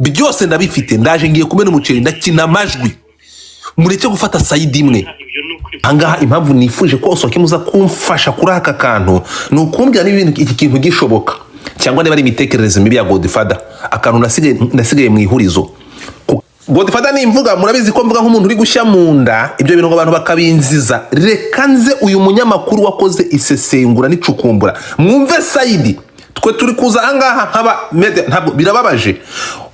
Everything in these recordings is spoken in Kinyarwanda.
byose ndabifite, ndaje ngiye kumena umuceri ndakina amajwi, mureke gufata sayidi imwe. Angaha impamvu nifuje ko Osoki muza kumfasha kuri aka kantu ni ukumbwira niba iki kintu gishoboka cyangwa niba ari imitekerereze mibi ya Godfather, akantu nasigaye mu ihurizo. Godfather ni imvuga, murabizi ko mvuga nk'umuntu uri gushya mu nda, ibyo bintu abantu bakabinziza. Reka nze uyu munyamakuru wakoze isesengura n'icukumbura, mwumve sayidi. Twe turi kuza angaha nkaba ntabwo birababaje.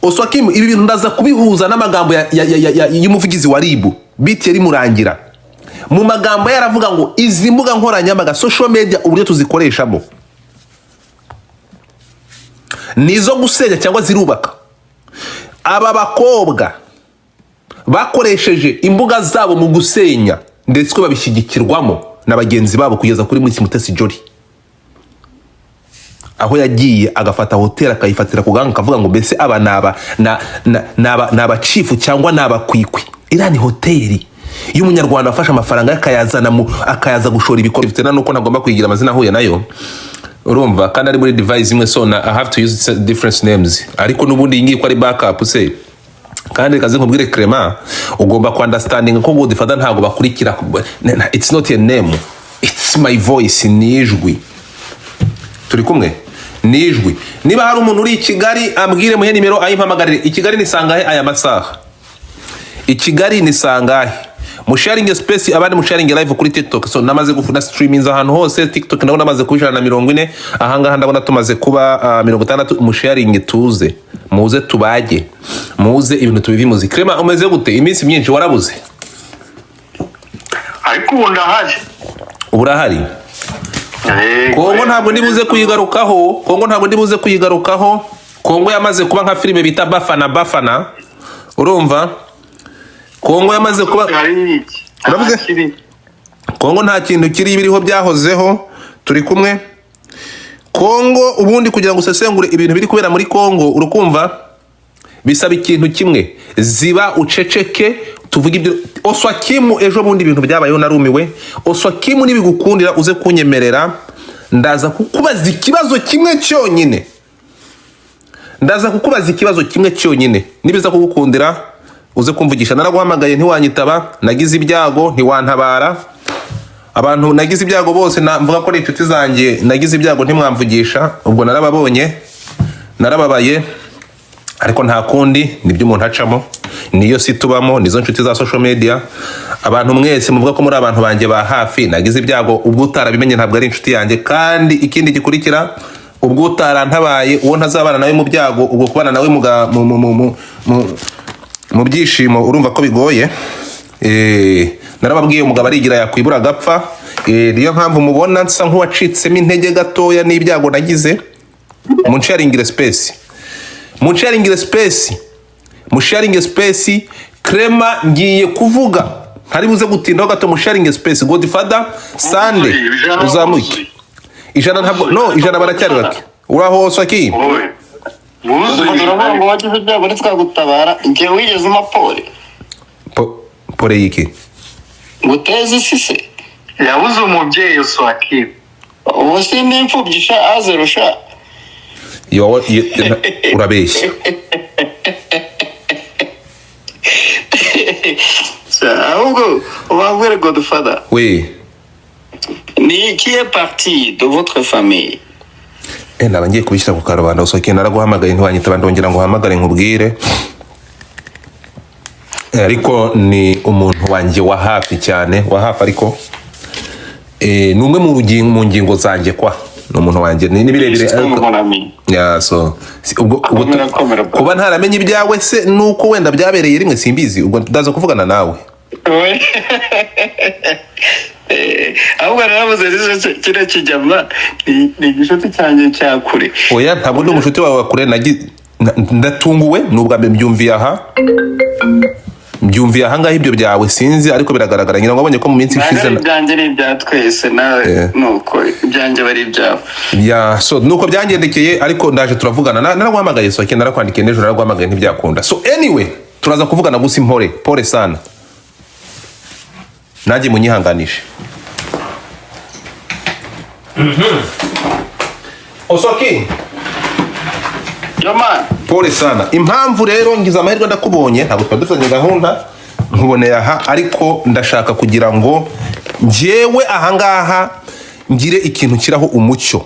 Osoki ibi bintu ndaza kubihuza n'amagambo y'umuvugizi wa RIB biti yari murangira. Mu magambo yaravuga ngo izi mbuga nkoranyambaga social media uburyo tuzikoreshamo nizo gusenya cyangwa zirubaka. Aba bakobwa bakoresheje imbuga zabo mu gusenya ndetse ko babishyigikirwamo na bagenzi babo kugeza kuri Miss Mutesi Jolly, aho yagiye agafata hotel akayifatira ku ganga akavuga ngo mbese aba naba chief cyangwa naba kwikwi. Ira ni hoteli y'umunyarwanda afasha amafaranga akayaza gushora ibikorwa bifite nuko ntagomba kwigira amazina ahuye nayo, urumva, kandi ari muri device imwe, so I have to use different names. Ariko nubundi yingiye ko ari backup se, kandi kaze nkubwire Clement, ugomba ku understanding ko Godfather ntago bakurikira. It's not a name, it's my voice. Nijwi turi kumwe, nijwi. Niba hari umuntu uri i Kigali ambwire muhe nimero ayimpamagarire. I Kigali ni sangahe aya masaha? I Kigali ni sangahe? Musharing space abandi musharing live kuri TikTok. So namaze gufuna streaming ahantu hose. TikTok naho namaze kubishana na 40. Ahangaha ndabona tumaze kuba 60. Musharing tuze, muze tubaje, muze ibintu tubivi muzi. Clement umeze gute? Iminsi myinshi warabuze. Ariko ndahari. Uburahari? Kongo ntabwo ndibuze kuyigarukaho. Kongo yamaze kuba nka filime bita Bafana. Urumva? Kongo yamaze kuba uravuze Kongo nta kintu kiri biriho byahozeho. Turi kumwe. Kongo ubundi kugira ngo usesengure ibintu biri kubera muri Kongo, urukumva, bisaba ikintu kimwe, ziba uceceke tuvuga ibyo. Oswakimu ejo bundi ibintu byabayeho narumiwe. Oswakimu nibigukundira uze kunyemerera, ndaza kukubaza ikibazo kimwe cyonyine. Nibiza kugukundira uze kumvugisha. Naraguhamagaye ntiwanyitaba, nagize ibyago ntiwantabara. Abantu nagize ibyago bose mvuga ko ari inshuti zanjye, nagize ibyago ntimwamvugisha. Ubwo narababonye, narababaye, ariko nta kundi, nibyo umuntu acamo, niyo si tubamo, nizo nshuti za social media. Abantu mwese muvuga ko muri abantu banjye ba hafi, nagize ibyago. Ubwo utarabimenye ntabwo ari inshuti yanjye. Kandi ikindi gikurikira, ubwo utarantabaye uwo ntazabana nawe mu byago, ubwo kubana nawe mu byishimo urumva ko bigoye. Narababwiye umugabo arigira yakwibura agapfa. Niyo mpamvu mubona nsa nk'uwacitsemo intege gatoya n'ibyago nagize. Musharing space Clement ngiye kuvuga, ntari buze gutindaho gato. Musharing space Godfather Sande uzamuke. Ijana ntabwo, no, ijana baracyari bake. Uraho Osoki? Ngo wagize ibyago ntitwagutabara. Ngiye wigeze umapore pore yiki guteza isise yabuze umubyeyi Osoki. Ubu si n'imfubyi azerusha. Urabeshya. Ahubwo ubabwire Godfather. Oui. Qui est parti de votre famille? Naba ngiye kubishyira ku karubanda. Osoki naraguhamagaye ntiwanyitaba, ndongera ngo uhamagare nkubwire. Ariko ni umuntu wanjye wa hafi cyane, wa hafi ariko numwe mu ngingo zanjye kwa. No umuntu wanjye ni birebire. Ya so ubwo kuba ntaramenye ibyawe se nuko wenda byabereye rimwe simbizi. Ubwo ndaza kuvugana nawe. Ahubwo narabuze kire kijyama ni gishuti cyanjye cyakure. Oya ntabwo ndi umushuti wawe wakure. Ndatunguwe nubwa mbyumviye ahangaha ibyo byawe sinzi, ariko biragaragara ngira ngo abonye ko mu minsi ishize byanjye ni ibya twese nawe nuko ibyanjye bari ibyawe. Ya so nuko byangendekeye, ariko ndaje turavugana. Naraguhamagaye Osoki, narakwandikiye n'ejo naraguhamagaye ntibyakunda. So anyway turaza kuvugana gusa pole sana. Naje munyihanganishe. Osoki. Yo man. pole sana. Impamvu rero ngize amahirwe ndakubonye, ntabwo twari dufitanye gahunda, nkuboneye aha, ariko ndashaka kugira ngo njyewe ahangaha ngire ikintu kiraho umucyo.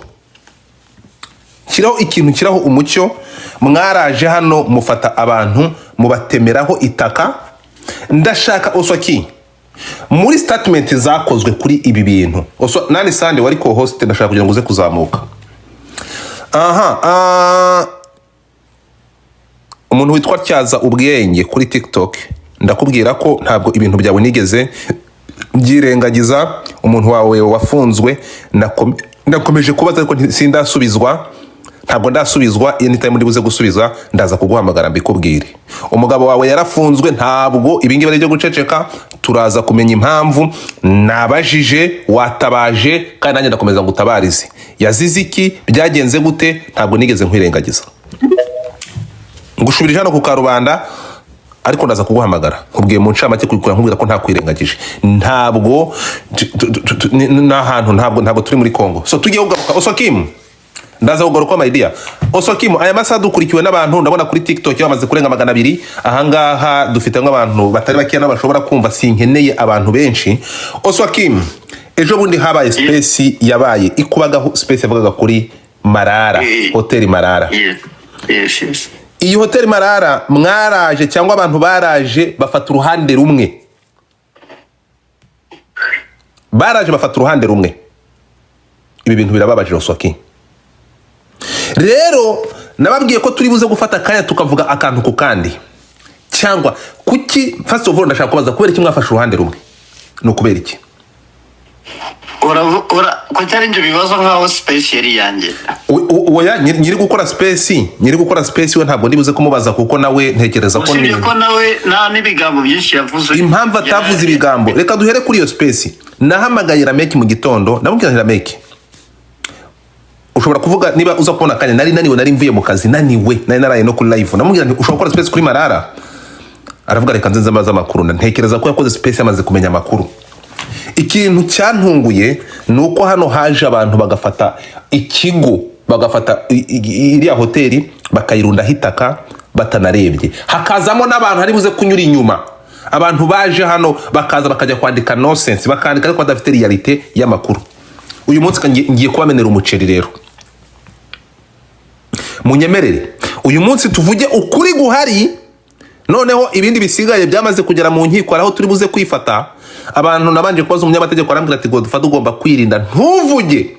Kiraho umucyo. Mwaraje hano mufata abantu mubatemeraho itaka. Ndashaka Oswaki muri statement zakozwe kuri ibi bintu. Nani Sande wari co-host, ndashaka kugira ngo uze kuzamuka. Umuntu witwa Tyaza ubwenge kuri TikTok, ndakubwira ko ntabwo ibintu byawe nigeze byirengagiza. Umuntu wawe wafunzwe nakomeje kubaza ariko sindasubizwa. Ntabwo ndasubizwa. Anytime ndibuze gusubiza ndaza kuguhamagara mbikubwire. Umugabo wawe yarafunzwe, ntabwo ibingi bari byo guceceka. Turaza kumenya impamvu. Nabajije, watabaje, kandi nanjye ndakomeza ngutabarize. Yazize iki? Byagenze gute? Ntabwo nigeze nkwirengagiza. Ngushubirije hano ku Karubanda, ariko ndaza kuguhamagara nkubwiye mu ncamake kuri nkubwira ko nta kwirengagije. Ntabwo n'ahantu ntabwo turi muri Kongo. So tugiye kugaruka Oswakim. Ndaza kugaruka my dear. Oswakim, aya masaha dukurikiwe n'abantu ndabona kuri TikTok bamaze kurenga 200. Ahangaha dufite nk'abantu batari bakiya n'abashobora kumva, sinkeneye abantu benshi. Oswakim, ejo bundi habaye space yabaye ikubagaho space yavugaga kuri Marara, Hotel Marara. Yes. Iyi Hotel Marara mwaraje cyangwa abantu baraje bafata uruhande rumwe? Baraje bafata uruhande rumwe. Ibi bintu birababaje Oswaki. Rero nababwiye ko turi buze gufata akanya tukavuga akantu ku kandi. Cyangwa kuki first of all ndashaka kubaza kubera iki mwafashe uruhande rumwe? No kubera iki? Ko cyari nje bibazo nkaho space yari yanjye. Oya, nyiri gukora space we ntabwo ndibuze kumubaza kuko nawe ntekereza ko ni ko nawe nta nibigambo byinshi yavuze. Impamvu atavuze ibigambo, reka duhere kuri iyo space. Nahamagaye Rameki mu gitondo, ndamubwira Rameki, ushobora kuvuga niba uza kubona kanya nari mvuye mu kazi naniwe, nari naraye no kuri live. Ndamubwira nti ushobora gukora space kuri Marara? Aravuga reka nzenze amaza makuru. Ntekereza ko yakoze space yamaze kumenya amakuru. Ikintu cyantunguye nuko hano haje abantu bagafata ikigo, bagafata iriya hoteli bakayirunda hitaka batanarebye. Hakazamo n'abantu hari buze kunyura inyuma. Abantu baje hano bakaza bakajya kwandika nonsense, bakandika ariko badafite realite y'amakuru. Uyu munsi ngiye kubamenera umuceri rero. Munyemerere uyu munsi tuvuge ukuri guhari, noneho ibindi bisigaye byamaze kugera mu nkiko araho turi buze kwifata. Abantu nabanje kubaza umunyamategeko arambwira ati Godfather ugomba kwirinda, ntuvuge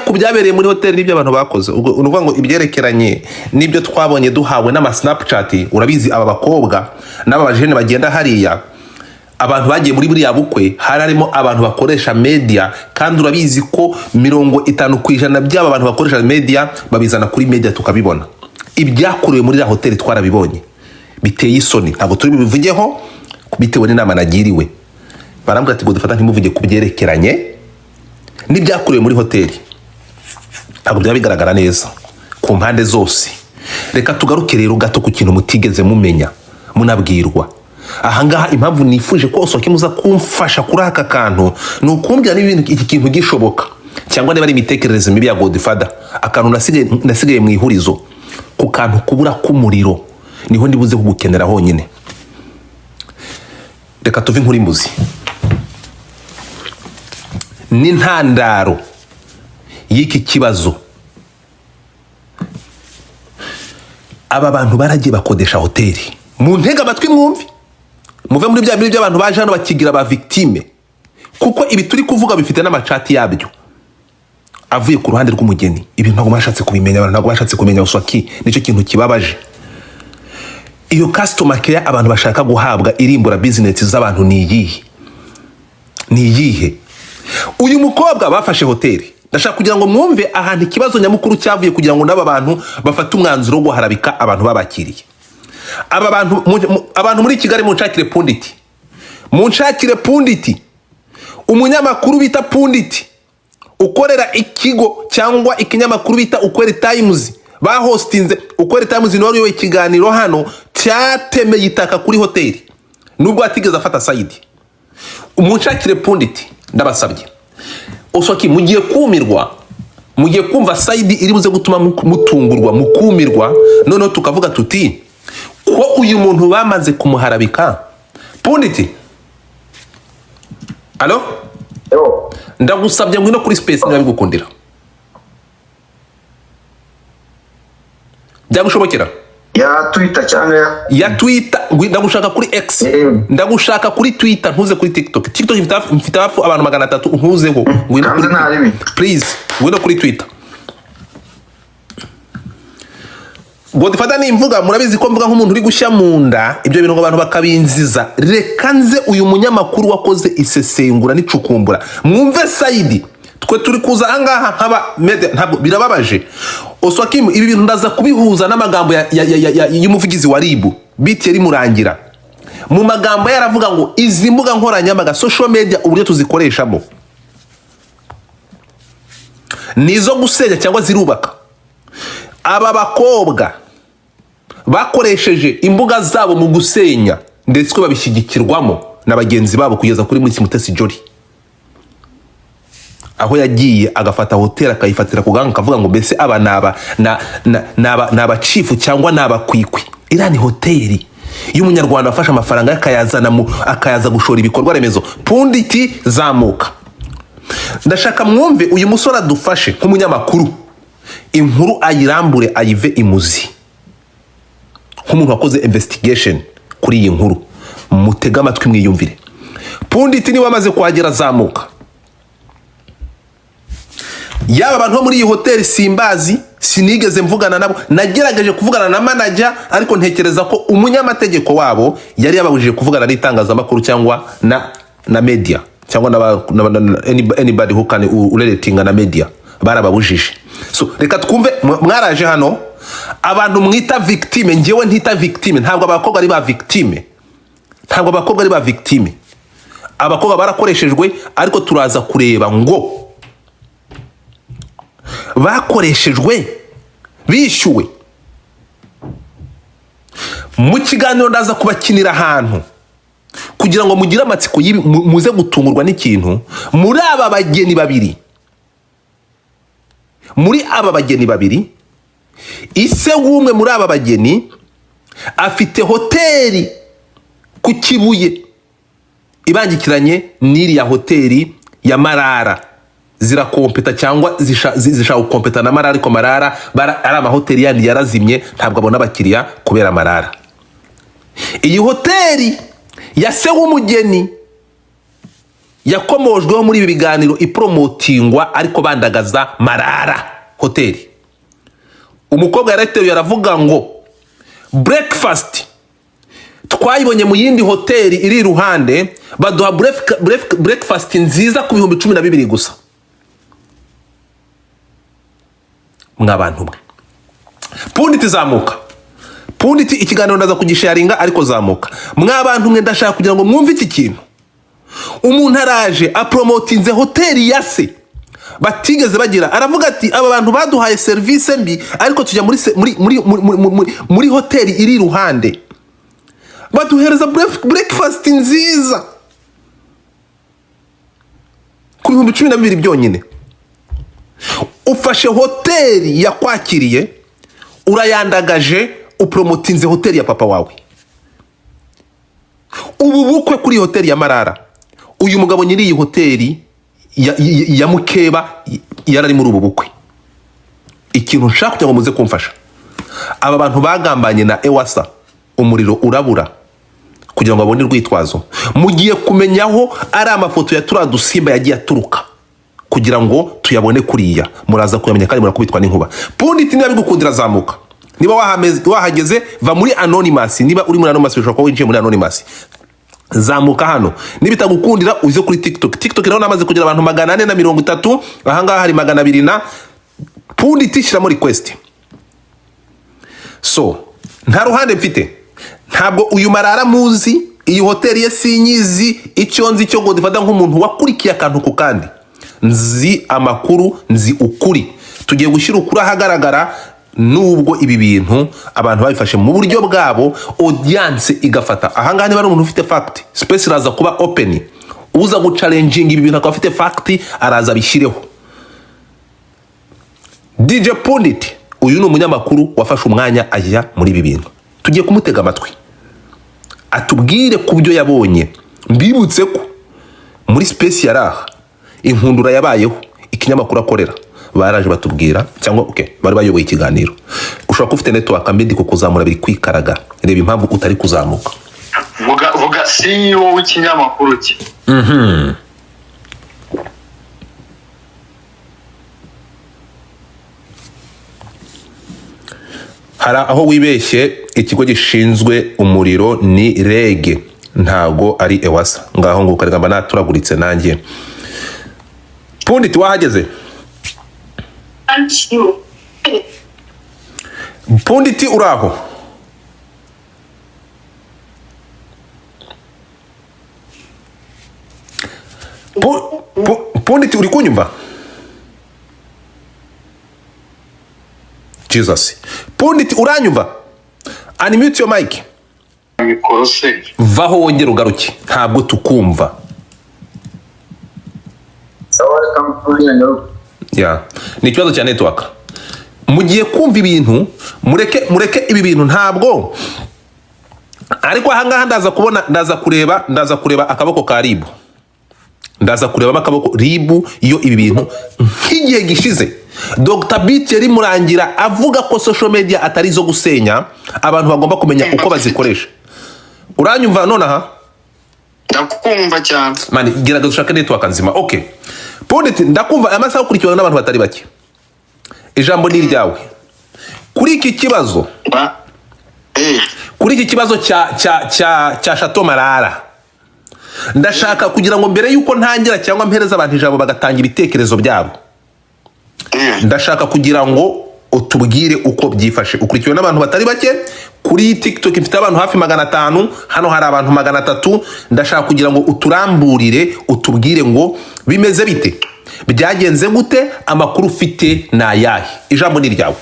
ku byabereye muri hoteli n'ibyo abantu bakoze. Unuvuga ngo ibyerekeranye n'ibyo twabonye duhawe n'ama Snapchat. Urabizi aba bakobwa n'aba bajene bagenda hariya, abantu bagiye muri buriya bukwe harimo abantu bakoresha media, kandi urabizi ko 50% by'aba bantu bakoresha media babizana kuri media tukabibona. Ibyakorewe muri ya hoteli twarabibonye, biteye isoni. Ntabwo turi bivugeho bitewe n'inama nagiriwe. Barambwira ati Godfather ntimuvuge ku byerekeranye n'ibyakorewe muri hoteli, ntabwo byaba bigaragara neza ku mpande zose. Reka tugaruke rero gato ku kintu mutigeze mumenya munabwirwa. Ahangaha impamvu nifuje ko Oswaki muza kumfasha kuri aka kantu ni ukumbwira n'ibintu iki kintu gishoboka, cyangwa niba ari imitekerereze mibi ya Godfather. Akantu nasigaye mu ihurizo ku kantu kubura k'umuriro, niho ndibuze kugukenera honyine. Reka tuve inkuru imbuzi. N'intandaro y'iki kibazo, aba bantu baragiye bakodesha hoteli. Mu ntega amatwi mwumve, muve muri bya bintu by'abantu baje hano bakigira ba victime, kuko ibi turi kuvuga bifite n'amacati yabyo avuye ku ruhande rw'umugeni. Ibintu ntabwo bashatse kubimenya, abantu ntabwo bashatse kumenya Oswaki. Nicyo kintu kibabaje. Iyo customer care abantu bashaka guhabwa irimbura business z'abantu ni iyihe? Uyu mukobwa bafashe hoteli, ndashaka kugira ngo mwumve ahantu ikibazo nyamukuru cyavuye kugira ngo n'aba bantu bafate umwanzuro wo guharabika abantu babakiriye. Abantu muri Kigali munshakire Punditi, umunyamakuru bita Punditi ukorera ikigo cyangwa ikinyamakuru bita Ukweli Times, bahostinze Ukweli Times ni wariyo ikiganiro hano cyatemeye itaka kuri hoteli nubwo atigeze afata side. Munshakire Punditi ndabasabye. Oswaki mugiye kumirwa mugiye kumva side iri buze gutuma mutungurwa mukumirwa, noneho tukavuga tuti ko uyu muntu bamaze kumuharabika. Punditi, alo, ndagusabye ngwino kuri space niba bigukundira, byagushobokera ya Twitter cyangwa ya Twitter. Ndagushaka kuri X, ndagushaka kuri Twitter, ntuze kuri TikTok. TikTok mfite hafu abantu 300, ntuzeho. Ngwino kuri please, ngwino kuri Twitter. Godfather ni mvuga, murabizi ko mvuga nk'umuntu uri gushya munda, ibyo bintu ngo abantu bakabinziza. Reka nze uyu munyamakuru wakoze isesengura n'icukumbura, mwumve side. Twe turi kuza ahangaha nk'aba media, ntabwo birababaje. Oswakim, ibi bintu ndaza kubihuza n'amagambo y'umuvugizi wa RIB biti yari murangira. Mu magambo yaravuga ngo izi mbuga nkoranyambaga social media uburyo tuzikoreshamo nizo gusenya cyangwa zirubaka. Aba bakobwa bakoresheje imbuga zabo mu gusenya, ndetse ko babishyigikirwamo na bagenzi babo kugeza kuri Miss Mutesi Jolly, aho yagiye agafata hotel akayifatira kuganga akavuga ngo mbese aba naba chief cyangwa naba kwikwi. Ira ni hoteli y'umunyarwanda afasha amafaranga akayaza gushora ibikorwa remezo. Punditi, zamuka. Ndashaka mwumve uyu musore adufashe nk'umunyamakuru, inkuru ayirambure ayive imuzi, nk'umuntu wakoze investigation kuri iyi nkuru. Mutega amatwi mwiyumvire. Punditi niwe amaze kuhagera, zamuka. Yaba abantu bo muri iyi hoteli simbazi, sinigeze mvugana nabo, nagerageje kuvugana na manager ariko ntekereza ko umunyamategeko wabo yari yababujije kuvugana n'itangazamakuru cyangwa na media cyangwa na anybody who can relating na media, barababujije. So reka twumve, mwaraje hano abantu mwita victime, ngewe ntita victime, ntabwo abakobwa ari ba victime, ntabwo abakobwa ari ba victime. Abakobwa barakoreshejwe, ariko turaza kureba ngo bakoreshejwe bishyuwe. Mu kiganiro ndaza kubakinira ahantu kugira ngo mugire amatsiko muze gutungurwa n'ikintu. Muri aba bageni babiri, ise w'umwe muri aba bageni afite hoteli ku Kibuye ibangikiranye n'iriya hoteli ya Marara. Zirakompeta cyangwa zishaka gukompeta na Marara, ariko Marara ari amahoteli yandi yarazimye, ntabwo abona abakiriya kubera Marara. Iyi hoteli ya se w'umugeni yakomojweho muri ibi biganiro ipromotingwa, ariko bandagaza Marara hoteli. Umukobwa yareteruye yaravuga ngo breakfast twayibonye mu yindi hoteli iri iruhande, baduha breakfast nziza ku 12,000 gusa. Mwabantu mwe, Punditi, zamuka. Punditi, ikiganiro ndaza kugisharinga, ariko zamuka. Mwabantu mwe, ndashaka kugira ngo mwumve iki kintu. Umuntu araje apromotinze hoteli ya se batigeze bagira, aravuga ati aba bantu baduhaye service mbi, ariko tujya muri hoteli iri iruhande baduhereza breakfast nziza ku 12,000 byonyine. Ufashe hoteli yakwakiriye, urayandagaje, upromotinze hoteli ya papa wawe. Ubu bukwe kuri hoteli ya Marara, uyu mugabo nyiri iyi hoteli ya Mukeba yarari muri ubu bukwe. Ikintu nshaka kugira ngo muze kumfasha, aba bantu bagambanye na Ewasa, umuriro urabura kugira ngo babone urwitwazo. Mugiye kumenyaho ari amafoto ya turiya dusimba yagiye aturuka kugira ngo tuyabone kuriya, muraza kuyamenya kandi murakubitwa n'inkuba. Punditi, niba bigukundira, zamuka. Niba wahageze, va muri anonymous. Niba uri muri anonymous, bishobora kuba winjiye muri anonymous, zamuka hano. Niba bitagukundira, uze kuri TikTok. TikTok naho namaze kugira abantu 430, ahangaha hari 200 na. Punditi, shyiramo request. So nta ruhande mfite, ntabwo uyu Marara muzi, iyi hoteli ye sinyizi. Icyo nzi cyo ngo ndifata nk'umuntu wakurikiye akantu ku kandi, nzi amakuru, nzi ukuri. Tugiye gushyira ukuri ahagaragara, nubwo ibi bintu abantu babifashe mu buryo bwabo, audience igafata. Ahangaha niba ari umuntu ufite fact, space iraza kuba open, uza guchallenging ibi bintu akaba afite fact, araza bishireho. DJ Pundit uyu ni umunyamakuru wafashe umwanya ajya muri ibi bintu, tugiye kumutega amatwi atubwire ku byo yabonye. Mbibutse ko muri space yaraha inkundura yabayeho ikinyamakuru akorera baraje batubwira cyangwa bari bayoboye ikiganiro. Ushobora kufite network mediko kuzamura biri kwikaraga, reba impamvu utari kuzamuka. vuga CEO w'ikinyamakuru cye. Hari aho wibeshye, ikigo gishinzwe umuriro ni REG ntago ari EWASA. Ngaho ngo karigamba naturaguritse nanjye. Pundit wahageze? Pundit uraho? Pundit uri kunyumva? Jesus. Pundit uranyumva? Unmute your mic. Mikorose. Vaho wongera ugaruke. Ntabwo tukumva. Ya. Ni ikibazo cya network. Mugiye kumva ibintu, mureke ibi bintu ntabwo. Ariko ahangaha ndaza kureba akaboko ka Ribu. Ndaza kureba akaboko Ribu iyo ibi bintu nk'igihe gishize. Dr. Beat yari murangira avuga ko social media atari zo gusenya, abantu bagomba kumenya uko bazikoresha. Uranyumva none aha? Ndakumva cyane. Mani gerageza ushaka network nzima. Okay. Pundit ndakumva amasaha ukurikirana n'abantu batari bake. Ijambo ni ryawe. Kuri iki kibazo. Kuri iki kibazo cha Chateau Marara. Ndashaka kugira ngo mbere yuko ntangira cyangwa mpereza abantu ijambo bagatanga ibitekerezo byabo. Ndashaka kugira ngo utubwire uko byifashe. Ukurikiwe n'abantu batari bake, kuri TikTok ifite abantu hafi 500, hano hari abantu 300. Ndashaka kugira ngo uturamburire, utubwire ngo bimeze bite, byagenze gute, amakuru ufite na yahe. Ijambo ni ryawe.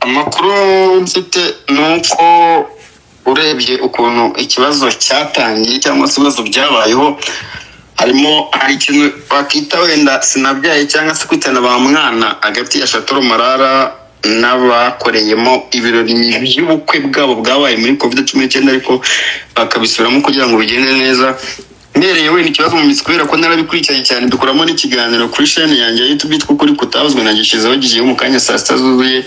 Amakuru mfite nuko urebye ukuntu ikibazo cyatangiye cyangwa se ibibazo byabayeho, hari ikintu bakita wenda sinabyaye cyangwa se kwitana ba mwana hagati ya Chateau Marara n'abakoreyemo ibirori by'ubukwe bwabo bwabaye muri COVID-19, ariko bakabisubiramo kugira ngo bigende neza. Mbereye wenda ikibazo mu mitsi kubera ko narabikurikiranye cyane, dukuramo n'ikiganiro kuri chaîne yanjye ya YouTube yitwa Ukuri Kutavuzwe na Gishizeho giye mu kanya saa 6 zuzuye.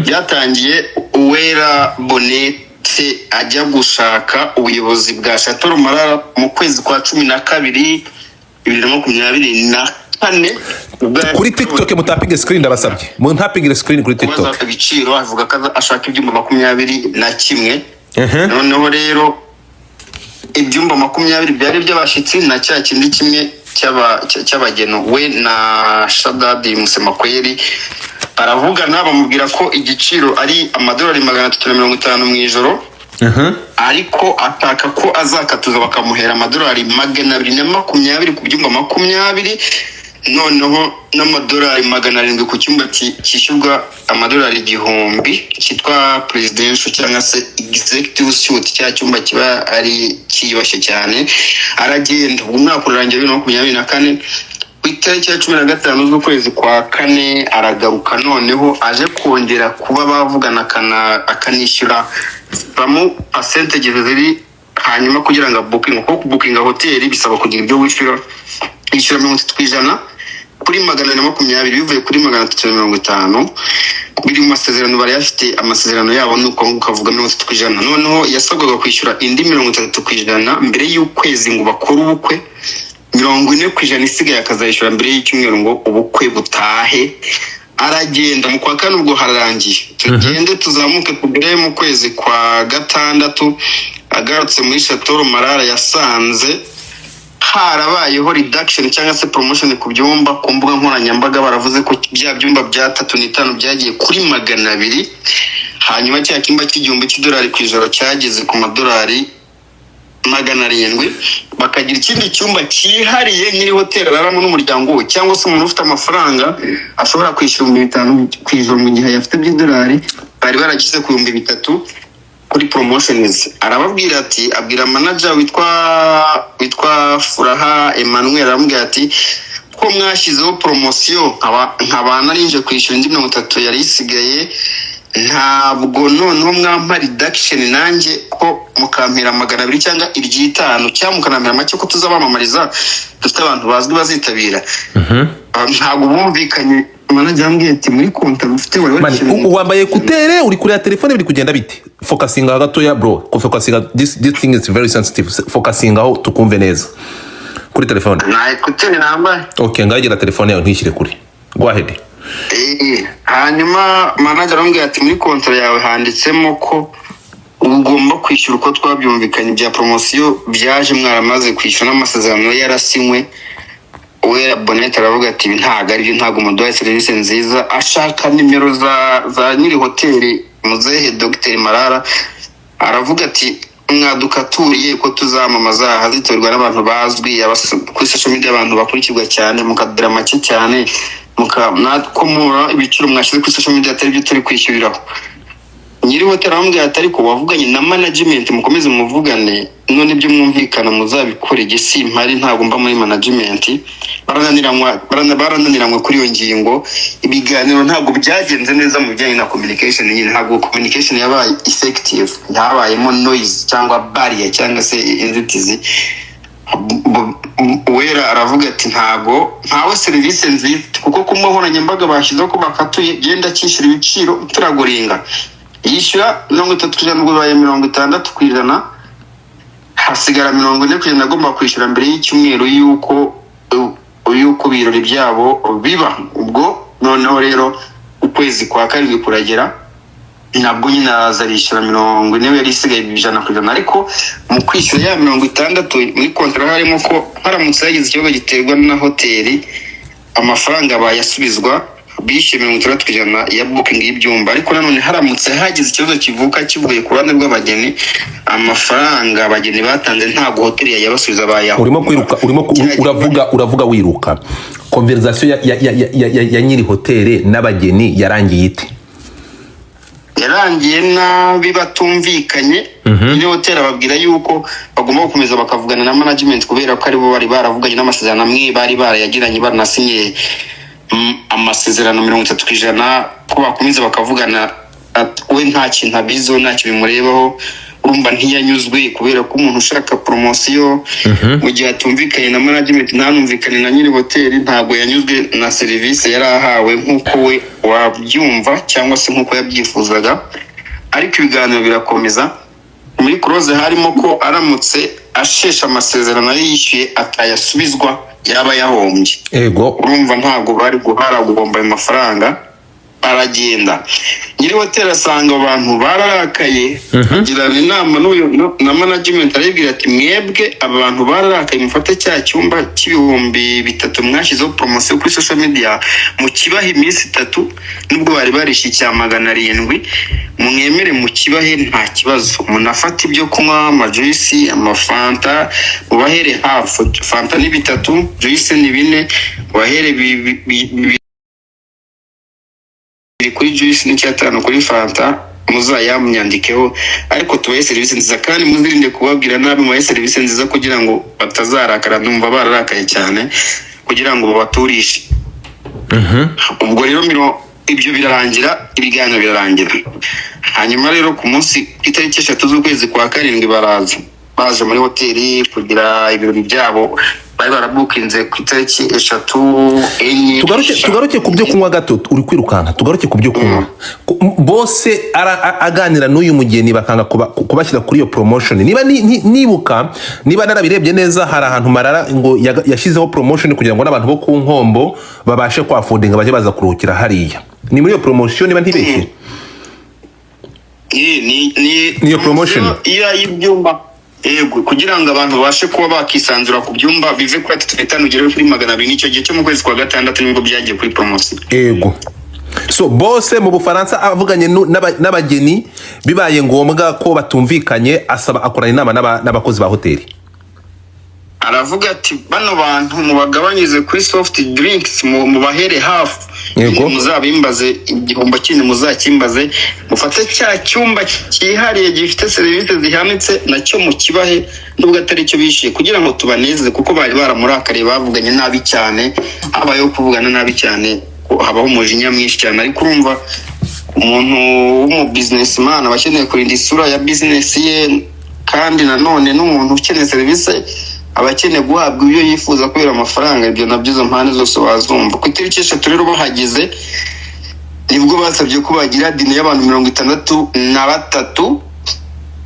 Byatangiye Uwera Bonete ajya gushaka ubuyobozi bwa Chateau Marara mu kwezi kwa 12 2024. Kuri TikTok mutapige screen ndabasabye. Muntapige screen kuri TikTok. Ibiciro avuga ko ashaka ibyumba 21. Noneho rero ibyumba 20 byari by'abashitsi na cya kindi kimwe cy'abageno. We na Shadadi Musemakweri baravugana bamubwira ko igiciro ari amadolari 350 mu ijoro. Ariko ataka ko azakatuza bakamuhera amadolari 220 ku byumba 20. Noneho n'amadolari 700 ku cyumba cyishyurwa amadolari 1000 cyitwa presidential cyangwa se executive suite. Cya cyumba kiba ari kiyubashye cyane. Aragenda umwaka urangiye 2024 ku itariki ya 15 z'ukwezi kwa 4 aragaruka. Noneho aje kongera kuba bavugana akanishyura bamu percentage ziri hanyuma kugira ngo booking ko booking hotel bisaba kugira ibyo wishyura 30% kuri 220 bivuye kuri 350 biri mu masezerano bari afite. Amasezerano yabo nuko ukavuga 30%. Noneho yasabwaga kwishyura indi 30% mbere y'ukwezi ngo bakora ubukwe. 40% isigaye akazayishyura mbere y'icyumweru ngo ubukwe butahe. Aragenda mu kwa 4 ubwo hararangiye. Tugende tuzamuke kugere mu kwezi kwa 6 agarutse muri Chateau Marara yasanze harabayeho reduction cyangwa se promotion ku byumba. Ku mbuga nkoranyambaga baravuze ko bya byumba bya 3 byagiye kuri 200. Hanyuma cya kimba cy'igihumbi cy'idolari ku ijoro cyageze ku madolari 700. Bakagira ikindi cyumba cyihariye nyiri hotel araramo n'umuryango we cyangwa se umuntu ufite amafaranga ashobora kwishyura 500 ku ijoro mu gihe yafite by'idolari. Bari baragize ku 3000 kuri promotions. Arababwira ati, abwira manager witwa Furaha Emmanuel, aramubwira ati ko mwashyizeho promosiyo nkaba narinje kwishyura indi 30 yari isigaye, ntabwo noneho mwampa reduction nanjye ko mukampira 200 cyangwa 500 cyangwa mukanampira make ko tuzabamamariza dufite abantu bazwi bazitabira. Ntabwo bumvikanye. Manager ambwiye ati muri konta mufite wari wambaye kutere uri kuri ya telefone biri kugenda bite? Focusing gatoya bro, ko focusing this thing is very sensitive. Focusing aho tukumve neza kuri telefone. Na kutere nambaye. Okay, ngagira telefone yawe ntishyire kuri. Go ahead. Hanyuma manager ambwiye ati muri kontra yawe handitsemo ko ugomba kwishyura uko twabyumvikanye bya promosiyo byaje mwaramaze kwishyura n'amasezerano yarasinywe. We Bonnet aravuga ati ntago ari byo, ntago umuduhaye service nziza. Ashaka nimero za nyiri hoteli muzehe Dr Marara, aravuga ati mwadukaturiye ko tuzamamaza hazitorwa n'abantu bazwi kuri social media, abantu bakurikirwa cyane, mukadira make cyane, mukamwatkomora ibiciro mwashize kuri social media atari byo turi kwishyuriraho. Nyiri hoteli arambwira ati ariko wavuganye na management mukomeze muvugane, none ibyo mwumvikana muzabikore, gesi mpari ntago mba muri management. Barananiranywe kuri iyo ngingo, ibiganiro ntabwo byagenze neza mu bijyanye na communication. Nyine ntabwo communication yabaye effective, yabayemo noise cyangwa barrier cyangwa se inzitizi. Wera aravuga ati ntawe service nziza kuko kumahoranya mbaga bashyizeho ko bakatuye genda cyishyura ibiciro turagoringa. Yishyura 30% n'ubwo baye 60%, hasigara 40% agomba kwishyura mbere y'icyumweru yuko birori byabo biba. Ubwo noneho rero ukwezi kwa karindwi kuragera, nabwo nyine azarishyura 40 yari isigaye 100%. Ariko mu kwishyura ya 60 muri kontra harimo ko haramutse yagize ikibazo giterwa na hoteli, amafaranga bayasubizwa bishe 60% ya booking y'ibyumba. Ariko nanone haramutse hagize ikibazo kivuka kivuye ku bane bw'abageni, amafaranga abageni batanze ntago hoteli yabasubiza bayaho. Urimo kwiruka, uravuga wiruka. Conversation ya nyiri hoteli n'abageni yarangiye ite? Yarangiye nabi batumvikanye. Nyiri hoteli ababwira yuko bagomba gukomeza bakavugana na management kubera ko ari bo bari baravuganye n'amasezerano amwe bari barayagiranye baranasinye amasezerano 30% ko bakomeza bakavugana. We nta kintu abizo, nta kintu bimurebaho. Urumva ntiyanyuzwe kubera ko umuntu ushaka promosiyo mu gihe atumvikanye na management, ntanumvikane na nyiri hoteli, ntago yanyuzwe na service yari ahawe nk'uko we wabyumva cyangwa se nk'uko yabyifuzaga. Ariko ibiganiro birakomeza. Muri close harimo ko aramutse ashesha amasezerano yishyuye atayasubizwa yaba yahombye. Ego urumva ntago bari guhara gugomba amafaranga, aragenda. Nyiri hoteli asanga abantu bararakaye, agirana inama na management aribwira ati mwebwe abantu bararakaye mufate cya cyumba cy'ibihumbi 3 mwashyizeho promosiyo kuri social media, mu kibahe iminsi 3 nubwo bari barishi cya 700, mwemere mu kibahe nta kibazo. Munafata ibyo kunywa, amajuice, amafanta, ubahere half fanta ni 3, juice ni 4, ubahere kuri juice ni 5 kuri fanta, muzayamnyandikeho. Ariko tubaye service nziza kandi muzirinde kubabwira nabi, mu service nziza kugira ngo batazarakara. Numva bararakaye cyane kugira ngo babaturishe. Ubwo rero ibyo birarangira, ibiganiro birarangira. Hanyuma rero ku munsi itariki 3 z'ukwezi kwa karindwi baje muri hoteli kugira ibirori byabo. Bari barabukinze ku itariki 3 tugaruke ku byo kunywa gato. Uri kwirukanka, tugaruke ku byo kunywa. Bose aganira n'uyu mugeni bakanga kubashyira kuri iyo promotion. Niba narabirebye neza, hari ahantu Marara ngo yashyizeho promotion kugira ngo n'abantu bo ku Nkombo babashe kwafodinga baje baza kuruhukira hariya. Ni muri iyo promotion niba ntibeshye? Ni promotion y'ibyumba. Ego kugira ngo abantu bashe kuba bakisanzura ku byumba bive kuri 35 ugere kuri 200 nicyo gihe cyo mu kwezi kwa gatandatu nibwo byagiye kuri promotion. Ego. So bose mu Bufaransa avuganye n'abageni, bibaye ngombwa ko batumvikanye, asaba akorana inama n'abakozi ba hoteli. aravuga ati bano bantu mubagabanyirize kuri soft drinks mu bahere hafu muzabimbaze igihombo kindi muzakimbaze mufate cya cyumba cyihariye gifite serivisi zihanitse nacyo mu kibahe nubwo atari cyo bishiye kugira ngo tubaneze kuko bari baramurakariye bavuganye nabi cyane habayeho kuvugana nabi cyane habaho umujinya mwinshi cyane ariko urumva umuntu w'umu businessman abakeneye kurinda isura ya business ye kandi nanone n'umuntu ukeneye serivisi abakeneye guhabwa ibyo yifuza kubera amafaranga ibyo nabyo izo mpande zose wazumva ku itariki 3 rero bahageze nibwo basabye ko bagira dine y'abantu 63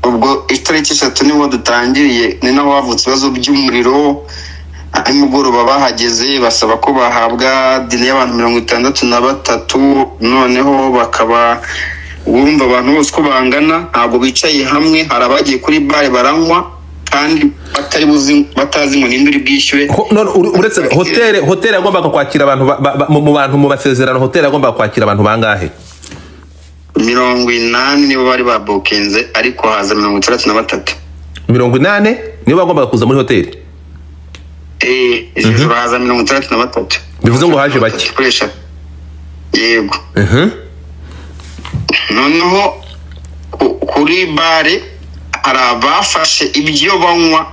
ubwo itariki 3 niho dutangiriye ni naho havutse ibibazo by'umuriro nimugoroba bahageze basaba ko bahabwa dine y'abantu 63 noneho bakaba urumva abantu bose ko bangana ntabwo bicaye hamwe hari abagiye kuri bare baranywa kandi batazi ngo ninde uri bwishyure uretse hotel yagombaga kwakira abantu mu bantu mu basezerano hotel yagombaga kwakira abantu bangahe 80 nibo bari babukinze ariko haza 63 80 nibo bagombaga kuza muri hotel ijoro haza 63 bivuze ngo haje bake yego noneho kuri bare hari abafashe ibyo banywa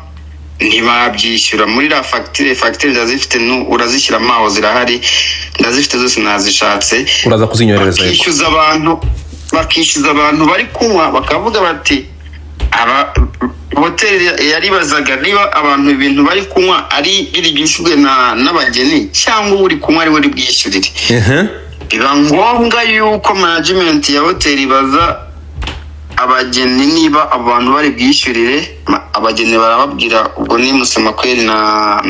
ntibabyishyura muri la facture ndazifite urazishyira amaho zirahari ndazifite zose nazishatse uraza kuzinyorereza bakishyuza abantu bari kunywa bakavuga bati aba hotel yaribazaga niba abantu ibintu bari kunywa ari biri byishyurwe n'abageni cyangwa uri kunywa ari buri bwishyurire biba ngombwa yuko management ya hotel ibaza abageni niba abantu bari bwishyurire abageni barababwira ubwo ni musema kweli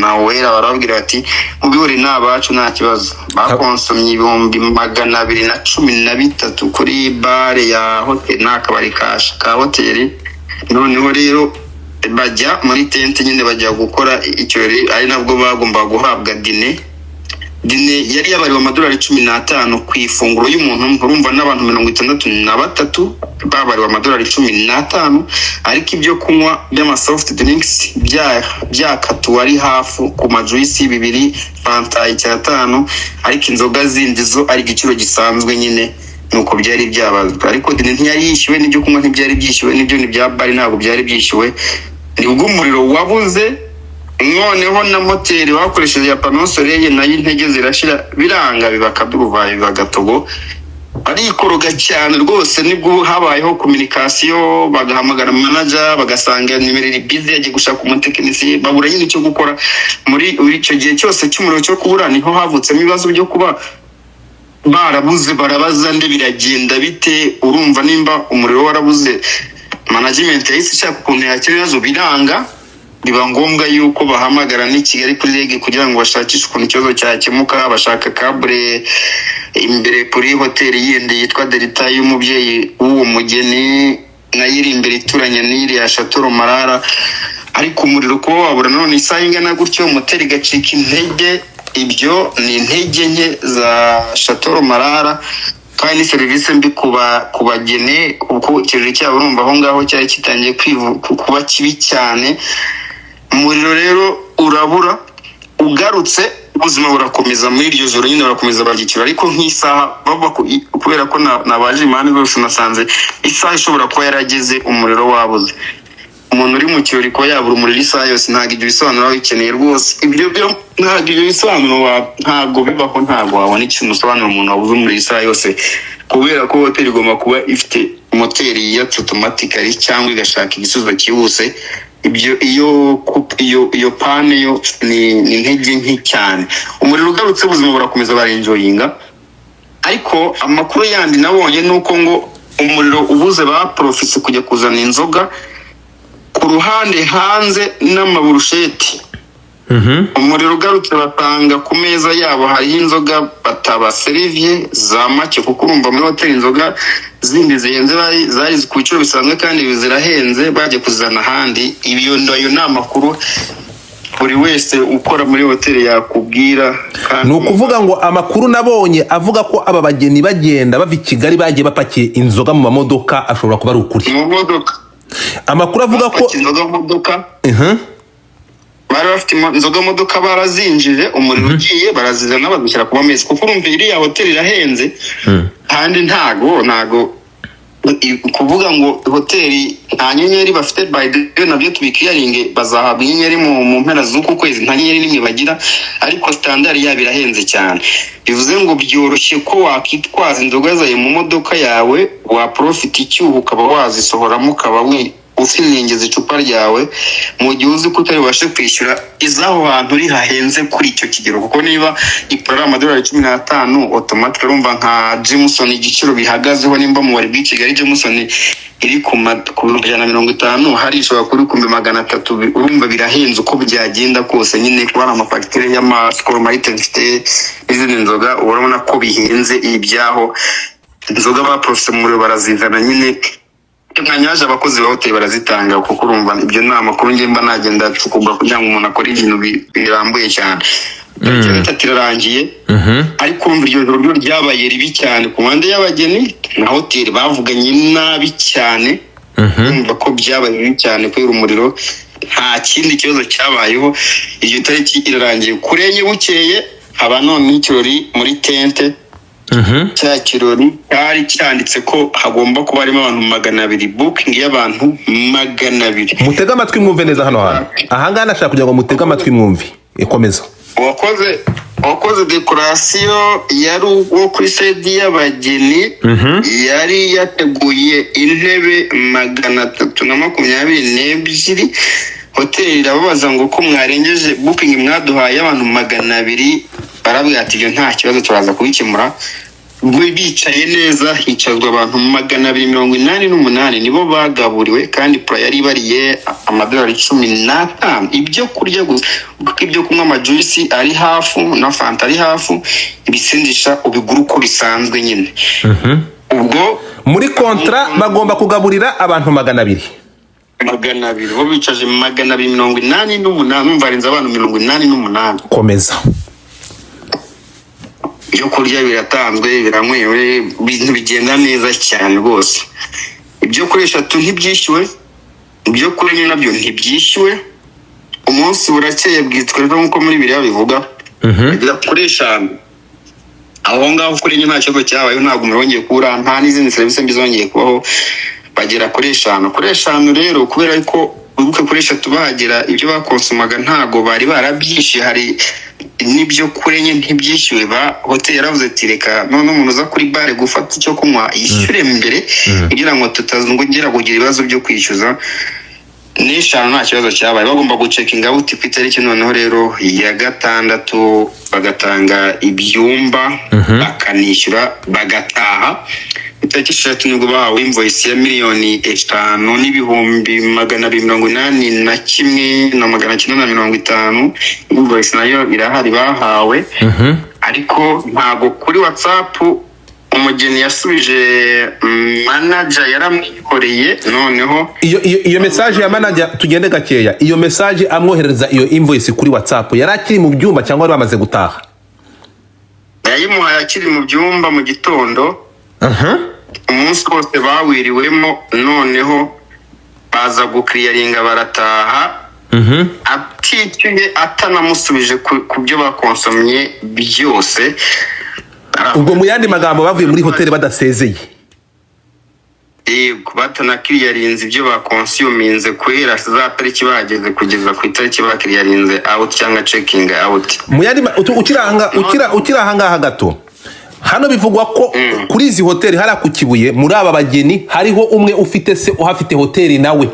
na wera barababwira bati mubihore n'abacu nta kibazo bakonsomye 213 kuri bare ya hotel n'akabari ka hotel noneho rero bajya muri tente nyine bajya gukora icyo ari nabwo bagomba guhabwa dine yari yabariwe amadolari 15 ku ifunguro y'umuntu urumva n'abantu 63 babariwe amadolari 15 ariko ibyo kunywa by'ama soft drinks byakatu ari hafu ku majuice 2 fanta 5 ariko inzoga zindi zo ari igiciro gisanzwe nyine nuko byari byabazwa ariko dine ntiyari yishyuwe n'ibyo kunywa ntibyari byishyuwe n'ibyo ntibyabari ntabwo byari byishyuwe nibwo umuriro wabuze noneho na moteri bakoresheje ya pano soleil nayo intege zirashira biranga bibakaduruvaye bagatogo arikoroga cyane rwose nibwo habayeho communication bagahamagara manager bagasanga nimero iri busy yagiye gushaka umutekinisiye babura nyine cyo gukora muri icyo gihe cyose cy'umuriro cyo kubura niho havutsemo ibibazo byo kuba barabuze barabaza nde biragenda bite urumva nimba umuriro warabuze management yahise ishaka ukuntu yakira ibibazo biranga biba ngombwa yuko bahamagara ni Kigali kuri rege kugira ngo bashakishe ukuntu ikibazo cyakemuka bashaka kabure imbere kuri hotel yindi yitwa Delta y'umubyeyi w'uwo mugeni nayo iri imbere ituranye n'iri ya Chateau Marara ariko umuriro ko wabura none isaha ingana gutyo moteri gacika intege ibyo ni intege nke za Chateau Marara kandi serivisi mbi kubagene kuko ikirori cyabo urumva aho ngaho cyari kitangiye kuba kibi cyane umuriro rero urabura ugarutse ubuzima burakomeza muri iryo joro nyine barakomeza baryikira ariko nk'isaha baba kubera ko nabaje imana zose nasanze isaha ishobora kuba yarageze umuriro wabuze umuntu uri mu kirori ko yabura umuriro isaha yose ntabwo ibyo bisobanuro bikeneye rwose ibyo ntabwo ibyo bisobanuro ntabwo bibaho ntabwo wabona ikintu usobanura umuntu wabuze umuriro isaha yose kubera ko hotel igomba kuba ifite moteri ya automatically cyangwa igashaka igisubizo cyihuse ibyo iyo pane yo ni intege nke cyane umuriro ugarutse ubuzima burakomeza barenjoyinga ariko amakuru yandi nabonye nuko ngo umuriro ubuze ba profisi kujya kuzana inzoga ku ruhande hanze n'amaburusheti umuriro ugarutse batanga ku meza yabo hariho inzoga bataba seriviye za make kuko urumva muri hoteli inzoga zindi zihenze zari ku biciro bisanzwe kandi zirahenze bajya kuzana ahandi ibyo ndayo ni amakuru buri wese ukora muri hoteli yakubwira ni ukuvuga ngo amakuru nabonye avuga ko aba bageni bagenda bava i Kigali bagiye bapakiye inzoga mu mamodoka ashobora kuba ari ukuri mu modoka amakuru avuga ko inzoga mu modoka bari bafite inzoga modoka barazinjije umuriro ugiye barazizana badushyira ku meza kuko urumva iriya hoteli irahenze kandi ntago kuvuga ngo hoteli nta nyenyeri bafite by the way nabyo tubikiriyaringe bazahabwa inyenyeri mu mpera z'uku kwezi nta nyenyeri nimwe bagira ariko standard yabo irahenze cyane bivuze ngo byoroshye ko wakitwaza inzoga zawe mu modoka yawe wa profit icyuho ukaba wazisohoramo ukaba ufiningeza icupa ryawe mu gihe uzi ko utari bubashe kwishyura izaho hantu uri hahenze kuri icyo kigero kuko niba iporara amadolari 15 automatic urumva nka Jameson igiciro bihagazeho nimba mu wari bw'Kigali Jameson iri ku 150 hari ishobora kuri 300 urumva birahenze uko byagenda kose nyine kubara amafacture y'amaskoromite mfite izindi nzoga urabona ko bihenze ibyaho inzoga ba professor muri barazizana nyine mwanyaje abakozi ba hoteli barazitanga kuko urumva ibyo nama kuri nge mba nagenda cukubwa kugira ngo umuntu akore ibintu birambuye cyane irarangiye ariko urumva iryo joro ryabaye ribi cyane ku mpande y'abageni na hoteli bavuganye nabi cyane urumva ko byabaye bibi cyane kubera umuriro nta kindi kibazo cyabayeho iryo tariki irarangiye kurenye bukeye haba none ikirori muri tente cya kirori cyari cyanditse ko hagomba kuba harimo abantu 200 booking y'abantu 200 mutega amatwi mwumve neza hano ahangana nashaka kugira ngo mutega amatwi mwumve ikomeza wakoze dekorasiyo yari uwo kuri sedi y'abageni yari yateguye intebe 322 hoteli irababaza ngo ko mwarengeje booking mwaduhaye abantu 200 barabwira ati ibyo nta kibazo turaza kubikemura ubwo bicaye neza hicazwa abantu 288 nibo bagaburiwe kandi pro yari bariye amadolari 15 ibyo kurya gusa ibyo kunywa amajuice ari hafu na fanta ari hafu ibisindisha ubiguru ko bisanzwe nyine ubwo muri kontra bagomba kugaburira abantu 200 bo bicaje 288 numvarinza abantu 88 komeza ibyo kurya biratanzwe biranywewe ibintu bigenda neza cyane rwose ibyo koresha ntibyishyuwe ibyo kurya nabyo ntibyishyuwe umunsi burakeye bwitwa rero nkuko muri biriya bivuga birakoresha aho ngaho kuri nta kibazo cyabaye ntabwo murongeye kura nta n'izindi serivisi mbizongeye kubaho bagera kuri eshanu rero kubera ko ubuke koresha tubahagera ibyo bakonsumaga ntago bari barabyishe hari nibyo kurenye ntibyishyuwe ba hotel yaravuze ati reka none umuntu uza kuri bare gufata icyo kunywa yishyure mbere kugira ngo tutazongera kugira ibibazo byo kwishyuza n'eshanu nta kibazo cyabaye bagomba gucekinga buti ku itariki noneho rero ya 6 bagatanga ibyumba bakanishyura bagataha itariki 3 nibwo bahawe invoice ya $5,281,950 invoice nayo irahari bahawe ariko ntago kuri WhatsApp umugeni yasubije manager yaramwikoreye noneho iyo message ya manager tugende gakeya iyo message amwohereza iyo invoice kuri WhatsApp yarakiri mu byumba cyangwa ari bamaze gutaha yayimuhaye akiri mu byumba mu gitondo umunsi wose bawiriwemo noneho baza gukiriyaringa barataha aticyuye atanamusubije ku byo bakonsomye byose ubwo mu yandi magambo bavuye muri hoteli badasezeye batanakiriyarinze ibyo bakonsuminze kubera za tariki bageze kugeza ku itariki bakiriyarinze out cyangwa checking out mu yandi ukirahanga gato hano bivugwa ko kuri izi hoteli hari ku Kibuye muri aba bageni hariho umwe ufite se uhafite hoteli nawe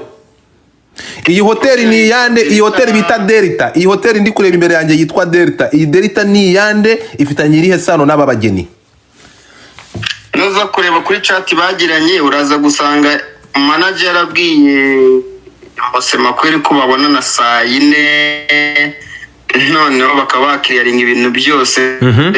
iyi hoteli ni yande iyi hoteli bita Delta iyi hoteli ndi kureba imbere yanjye yitwa Delta iyi Delta ni yande ifitanye irihe sano n'aba bageni noza kureba kuri chat bagiranye uraza gusanga manager yarabwiye abasema kweri ko babona na saa 4 noneho bakaba bakiriyaringa ibintu byose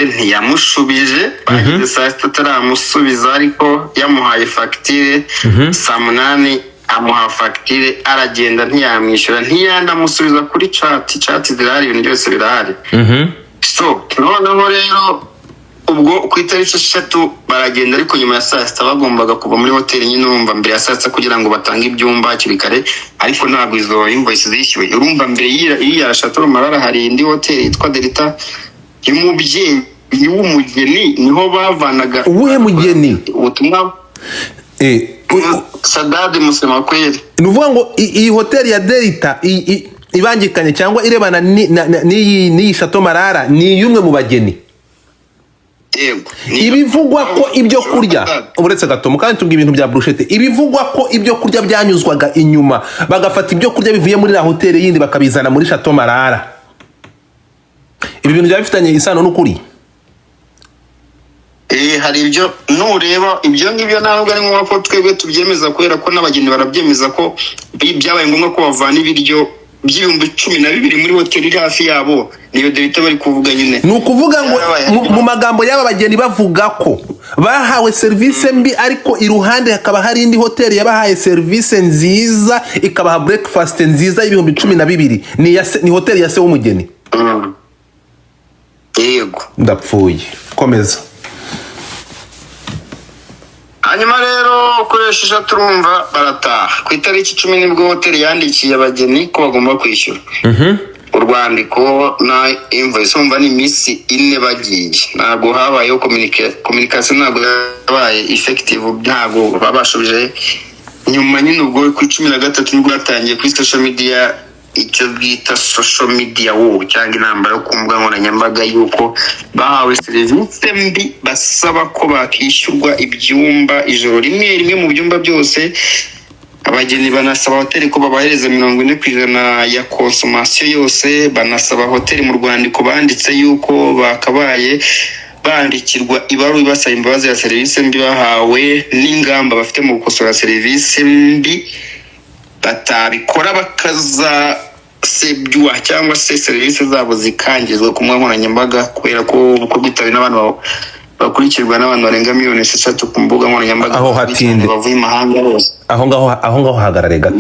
ntiyamushubije bagize saa 6 ataramusubiza ariko yamuhaye facture saa 8 amuha facture aragenda ntiyamwishyura ntiyanamusubiza kuri chat zirahari ibintu byose birahari so noneho rero ubwo ku itariki 3 baragenda, ariko nyuma ya saa sita bagombaga kuva muri hoteli nyine, urumva mbere ya saa sita kugira ngo batange ibyumba hakiri kare, ariko ntabwo izo invoice zishyuwe. Urumva mbere y'iya Chateau Marara hari indi hoteli yitwa Delta y'umubyeyi w'umugeni, niho bavanaga. Uwuhe mugeni? Ubutumwa Sadade Musemakweli. Ni uvuga ngo iyi hoteli ya Delta ibangikanye cyangwa irebana n'iyi Chateau Marara ni yumwe mu bageni. Ibivugwa ko ibyo kurya uretse gato mukandi tubwiye ibintu bya brushete, ibivugwa ko ibyo kurya byanyuzwaga inyuma bagafata ibyo kurya bivuye muri la hoteli yindi bakabizana muri Chateau Marara. Ibi bintu byabifitanye isano n'ukuri? Hari ibyo nureba ibyo ngibyo ntabwo ari ngombwa ko twebwe tubyemeza, kubera ko n'abageni barabyemeza ko byabaye ngombwa ko bavana ibiryo by'ibihumbi 12 muri hoteli iri hafi yabo. Niyo Delta bari kuvuga nyine. Ni ukuvuga ngo mu magambo y'aba bageni bavuga ko bahawe service mbi, ariko iruhande hakaba hari indi hoteli yabahaye service nziza, ikabaha breakfast nziza y'ibihumbi 12. Ni hoteli ya se w'umugeni. Yego, ndapfuye. Komeza. Hanyuma rero ukoresheje turumva barataha ku itariki 10 nibwo hoteli yandikiye abageni ko bagomba kwishyura urwandiko na invoice. Umva ni iminsi 4 bagiye, ntabwo habayeho communication, ntabwo yabaye effective, ntabwo babashubije. Nyuma nyine ubwo ku 13 nibwo batangiye kuri social media icyo bita social media cyangwa inamba yo kumbuga nkoranyambaga yuko bahawe serivisi mbi, basaba ko bakishyurwa ibyumba ijoro rimwe mu byumba byose. Abageni banasaba hoteli ko babahereza 40% ya consommation yose, banasaba hoteli mu rwandiko banditse yuko bakabaye bandikirwa ibaruwa ibasaba imbabazi ya serivisi mbi bahawe n'ingamba bafite mu gukosora serivisi mbi batabikora, bakaza sebywa cyangwa se serivisi zabo zikangizwa ku nkoranyambaga, kubera ko uko bitawe n'abantu bakurikirwa n'abantu barenga 3 ku mbuga nkoranyambaga. Aho hatinde bavuye imahanga bose. Aho ngaho hagarare gato.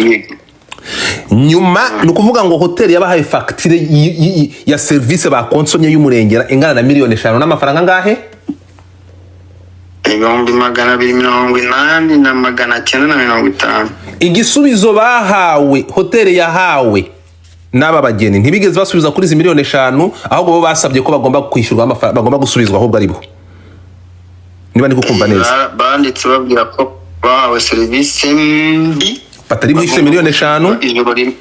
Nyuma ni ukuvuga ngo hoteli yabahaye facture ya service bakonsomye y'umurengera ingana na 5,000,000 n'amafaranga ngahe? 280 na 950. Igisubizo bahawe hoteli yahawe n'aba bageni ntibigeze basubiza kuri izi 5,000,000, ahubwo bo basabye ko bagomba kwishyurwa amafaranga, bagomba gusubizwa ahubwo ari bo. Niba ndi kukumva neza, banditse babwira ko bahawe serivisi mbi batari bishyuye 5,000,000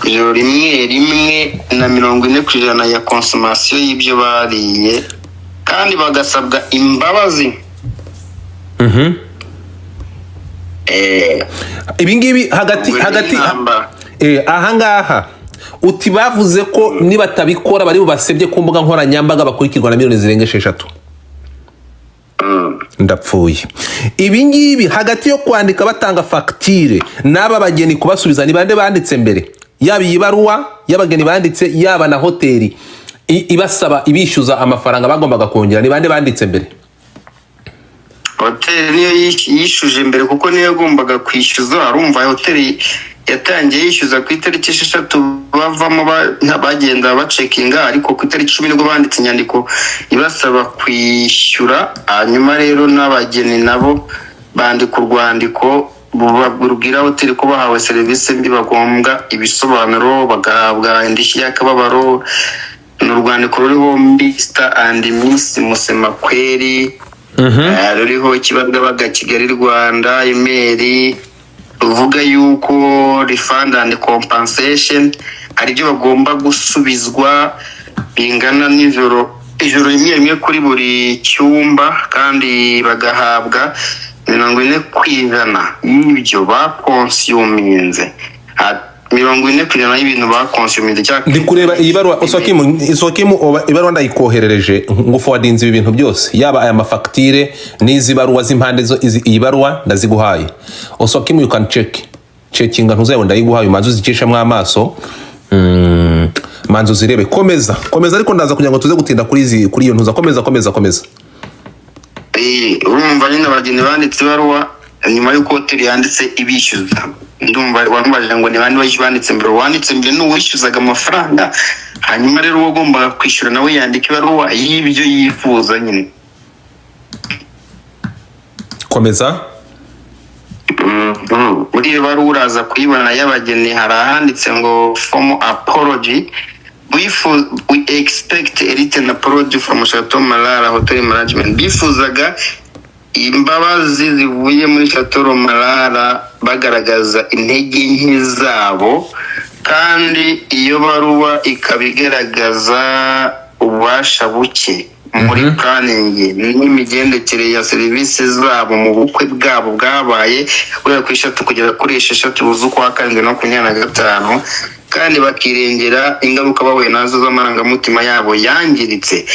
ijoro rimwe na 40% ya consommation y'ibyo bariye, kandi bagasabwa imbabazi. Ibingibi hagati ahangaha uti bavuze ko niba tabikora bari bubasebye ku mbuga nkoranyambaga bakurikirwa na 6,000,000. Ndapfuye. Ibingibi hagati yo kwandika batanga facture n'aba bageni kubasubiza, ni bande banditse mbere? Yaba ibaruwa y'abageni banditse, yaba na hoteli ibasaba ibishyuza amafaranga bagombaga kongera, ni bande banditse mbere? Hoteli niyo yishuje mbere, kuko niyo yagombaga kwishyuza. Arumva hoteli yatangiye yishyuza ku itariki 6 bavamo bagenda bacekinga, ariko ku itariki 10 nibwo banditse inyandiko ibasaba kwishyura. Hanyuma rero n'abageni nabo bandika urwandiko babwira hoteli ko bahawe serivisi mbi, bagombwa ibisobanuro, bagahabwa indishyi y'akababaro. N'urwandiko ruriho Mr and Miss Musemakweli, ruriho Kibagabaga Kigali Rwanda, email uvuga yuko refund and compensation ari byo bagomba gusubizwa bingana n'ijoro rimwe kuri buri cyumba, kandi bagahabwa 40% y'ibyo bakonsuminze. 40% y'ibintu bakonsuminze. Ndi kureba iyi baruwa Osokimu ibaruwa ndayikoherereje ngo forwardinze ibi bintu byose, yaba aya mafacture n'izi baruwa z'impande zo. Iyi baruwa ndaziguhaye Osokimu, you can checkinga ntuzayo ndayiguhaye, umanzu zikishemwe amaso, manzu zirebe. Komeza ariko ndaza kugira ngo tuze gutinda kuri iyo ntuza. Komeza. Urumva nyine abageni banditse baruwa nyuma y'uko hoteli yanditse ibishyuza. Ndumva wanubajije ngo ni bandi banditse mbere. Wanditse mbere n'uwishyuzaga amafaranga hanyuma rero uwo ugomba kwishyura nawe yandika ibaruwa y'ibyo yifuza nyine. Komeza. Muri iyo baruwa uraza kuyibona y'abageni, hari ahanditse ngo formal apology. We expect a written apology from Chateau Marara Hotel Management. Bifuzaga imbabazi zivuye muri Chateau Marara bagaragaza intege nke zabo, kandi iyo baruwa ikabigaragaza ububasha buke muri planning n'imigendekere ya serivisi zabo mu bukwe bwabo bwabaye guhera ku 3 kugera kuri 6 z'ukwa 2025, kandi bakirengera ingaruka bahuye nazo z'amarangamutima yabo yangiritse,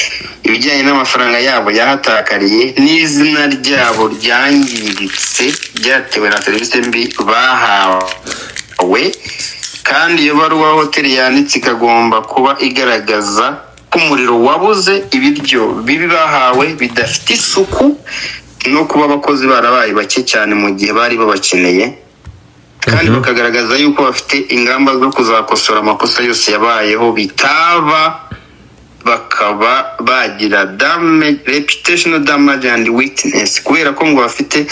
ibijyanye n'amafaranga yabo yahatakariye n'izina ryabo ryangiritse byatewe na serivisi mbi bahawe. Kandi iyo baruwa hoteli yanditse ikagomba kuba igaragaza ko umuriro wabuze, ibiryo bibi bahawe bidafite isuku, no kuba abakozi barabaye bake cyane mu gihe bari babakeneye, kandi bakagaragaza yuko bafite ingamba zo kuzakosora amakosa yose yabayeho, bitaba bakaba bagira reputational damage and witness, kubera ko ngo bafite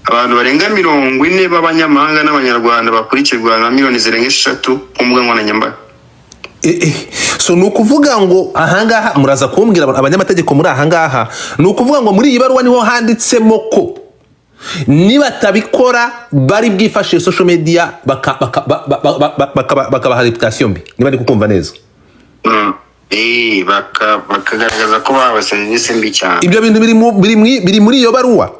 abantu barenga 40 b'abanyamahanga n'abanyarwanda bakurikirwa na miliyoni zirenga 3 ku mbuga nkoranyambaga. So nukuvuga ngo ahangaha muraza kumbwira abanyamategeko muri ahangaha, nukuvuga ngo muri iyi baruwa niho handitsemo ko niba tabikora bari bwifashe social media bakabaha reputation mbi, niba ndi kukumva neza. Bakagaragaza ko bahawe serivisi mbi cyane. Ibyo bintu biri muri iyo baruwa.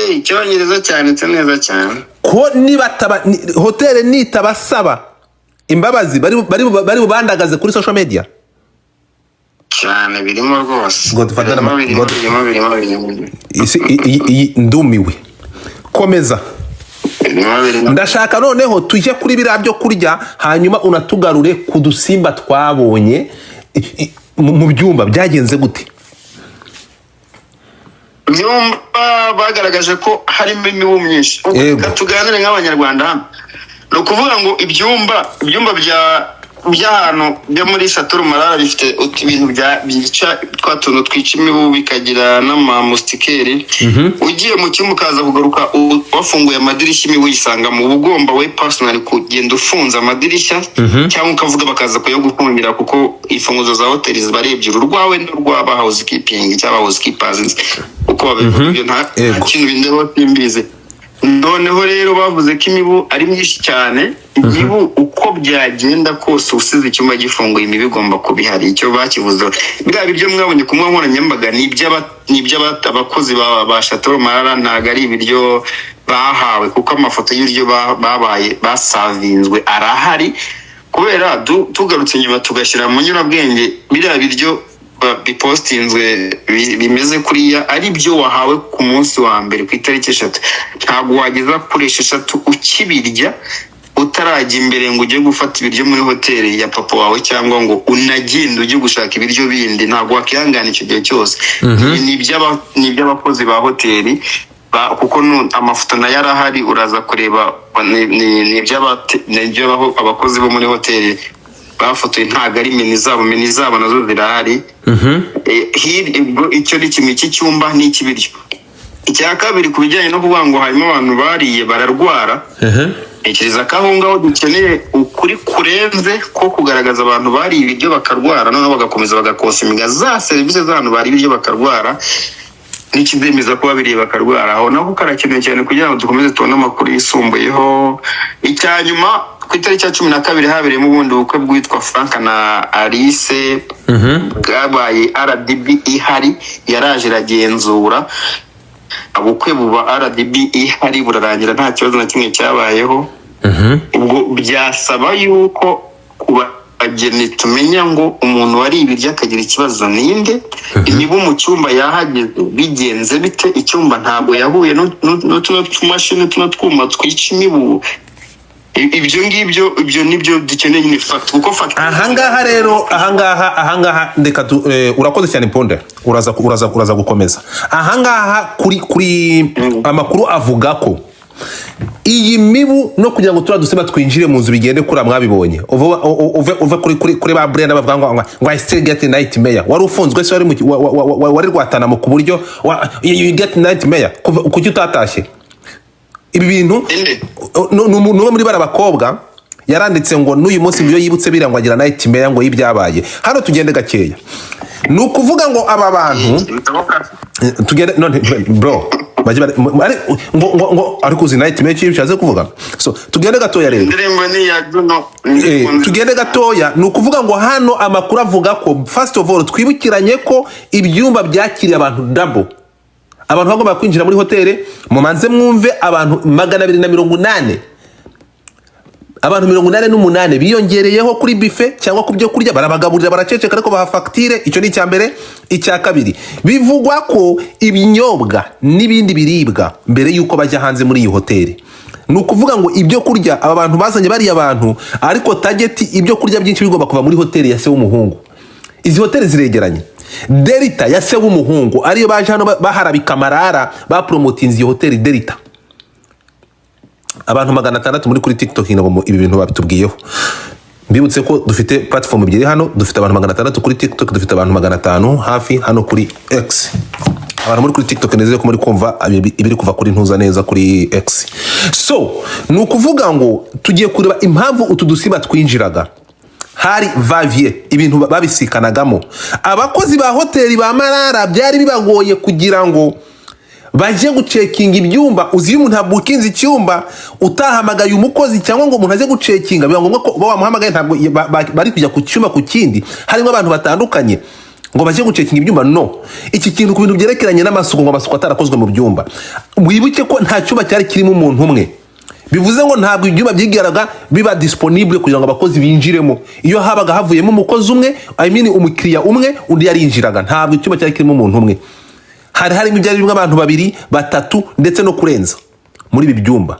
Icyongereza cyanditse neza cyane ko niba hoteli nitabasaba imbabazi bari bubandagaze kuri social media cyane, birimo rwose. Ndumiwe. Komeza. Ndashaka noneho tujye kuri biriya byo kurya, hanyuma unatugarure ku dusimba twabonye mu byumba byagenze gute. Byumba bagaragaje ko harimo imibu myinshi. Tuganire nk'abanyarwanda hano, no kuvuga ngo ibyumba by'ahantu byo muri Chateau Marara bifite ibintu byica twatuntu twica imibu, bikagira n'amamustikeri. Ugiye mu cyumba ukaza kugaruka wafunguye amadirishya imibu yisanga mu bugomba we personally kugenda ufunze amadirishya, cyangwa ukavuga bakaza kuyagufungira, kuko ifunguzo za hoteli zibarebye urwawe n'urwaba housekeeping cyangwa housekeepers uko babivuga. Ibyo nta kintu bindeho simbize. Noneho rero bavuze ko imibu ari myinshi cyane. Imibu uko byagenda kose usize icyumba gifunguye imibu igomba kubihari. Icyo bakivuze biriya biryo mwabonye ku mbuga nkoranyambaga ni iby'abakozi ba Chateau Marara, ntago ari ibiryo bahawe, kuko amafoto y'ibiryo babaye basavinzwe arahari. Kubera tugarutse nyuma tugashyira mu nyurabwenge biriya biryo bipostinzwe bimeze kuriya ari byo wahawe ku munsi wa mbere ku itariki 3, ntabwo wageza kuri 6 ukibirya utarajya imbere ngo ujye gufata ibiryo muri hoteli ya papa wawe, cyangwa ngo unagenda ujye gushaka ibiryo bindi. Ntabwo wakihangana icyo gihe cyose. Ni iby'abakozi ba hoteli, kuko amafoto nayo arahari, uraza kureba. Ni iby'abaho abakozi bo muri hoteli bafotoye, ntago ari meni zabo nazo zirahari. Icyo ni kimwe cy'icyumba n'ikibiryo. Icya kabiri ku bijyanye no kuvuga ngo harimo abantu bariye bararwara, ikiriza ko aho ngaho dukeneye ukuri kurenze ko kugaragaza abantu bariye ibiryo bakarwara, noneho bagakomeza bagakonsimiga za serivisi z'abantu bariye ibiryo bakarwara, n'ikidemeza ko babiriye bakarwara. Aho naho karakeneye cyane kugira ngo dukomeze tubone amakuru yisumbuyeho. Icya nyuma, ku itariki ya 12 habereyemo ubundi bukwe bwitwa Frank na Alice, bwabaye RDB ihari yaraje iragenzura ubukwe buba RDB ihari burarangira nta kibazo na kimwe cyabayeho. Ubwo byasaba yuko kuba ageni tumenya ngo umuntu wari ibiryo akagira ikibazo ninde, imibu mu cyumba yahageze bigenze bite, icyumba ntabwo yahuye n'utuno tumashini tuno twuma twica imibu. Ibyo nibyo dukeneye ni fact, kuko fact ahangaha rero ahangaha ndeka urakoze cyane Ponde, uraza gukomeza ahangaha kuri amakuru avuga ko iyi mibu no kugira ngo turadusema twinjire mu nzu bigende kura mwabibonye uve kuri ba Brenda bavuga ngo I still get nightmare wari ufunzwe se wari rwatana mu kuburyo you get nightmare kuki utatashye ibi bintu no muri barabakobwa yaranditse ngo n'uyu munsi byo yibutse birangwa agira nightmare ngo y'ibyabaye hano tugende gakeya nukuvuga ngo aba bantu tugende none bro ngo ariko uzi nightmare cyo bishaze kuvuga so tugende gatoya rero tugende gatoya nukuvuga ngo hano amakuru avuga ko first of all twibukiranye ko ibyumba byakiriye abantu double abantu bagomba kwinjira muri hoteli mumanze mwumve abantu 280 abantu 88 biyongereyeho kuri buffet cyangwa ku byo kurya barabagaburira baraceceka ariko baha facture icyo ni cyambere icya kabiri bivugwa ko ibinyobwa n'ibindi biribwa mbere yuko bajya hanze muri iyi hoteli nukuvuga ngo ibyo kurya aba bantu bazanye bari abantu ariko target ibyo kurya byinshi bigomba kuva muri hoteli ya se w'umuhungu izi hoteli ziregeranye Delta ya se w'umuhungu ariyo baje hano baharabika marara ba promoting iyi hoteli Delta abantu 600 muri kuri TikTok nabo ibi bintu babitubwiyeho mbibutse ko dufite platform ebyiri hano dufite abantu 600 kuri TikTok dufite abantu 500 hafi hano kuri X abantu muri kuri TikTok neze ko muri kumva ibiri kuva kuri ntuza neza kuri X so nukuvuga ngo tugiye kureba impamvu utudusiba twinjiraga hari Vavier ibintu babisikanagamo abakozi ba hoteli ba marara byari bibagoye kugira ngo baje gucekinga ibyumba uzi umuntu abukinze icyumba utahamagaye umukozi cyangwa ngo umuntu aje gucekinga biba ngombwa ko bamuhamagaye ntabwo bari kujya ku cyuma ku kindi harimo abantu batandukanye ngo baje gucekinga ibyumba no iki kintu ku bintu byerekeranye n'amasuku ngo amasuku atarakozwe mu byumba wibuke ko nta cyumba cyari kirimo umuntu umwe bivuze ngo ntabwo ibyumba byigaraga biba disponible kugira ngo abakozi binjiremo iyo habaga havuyemo umukozi umwe umukiriya umwe undi yarinjiraga ntabwo icyumba cyari kirimo umuntu umwe hari ibyari bimwe abantu 2 3 ndetse no kurenza muri ibi byumba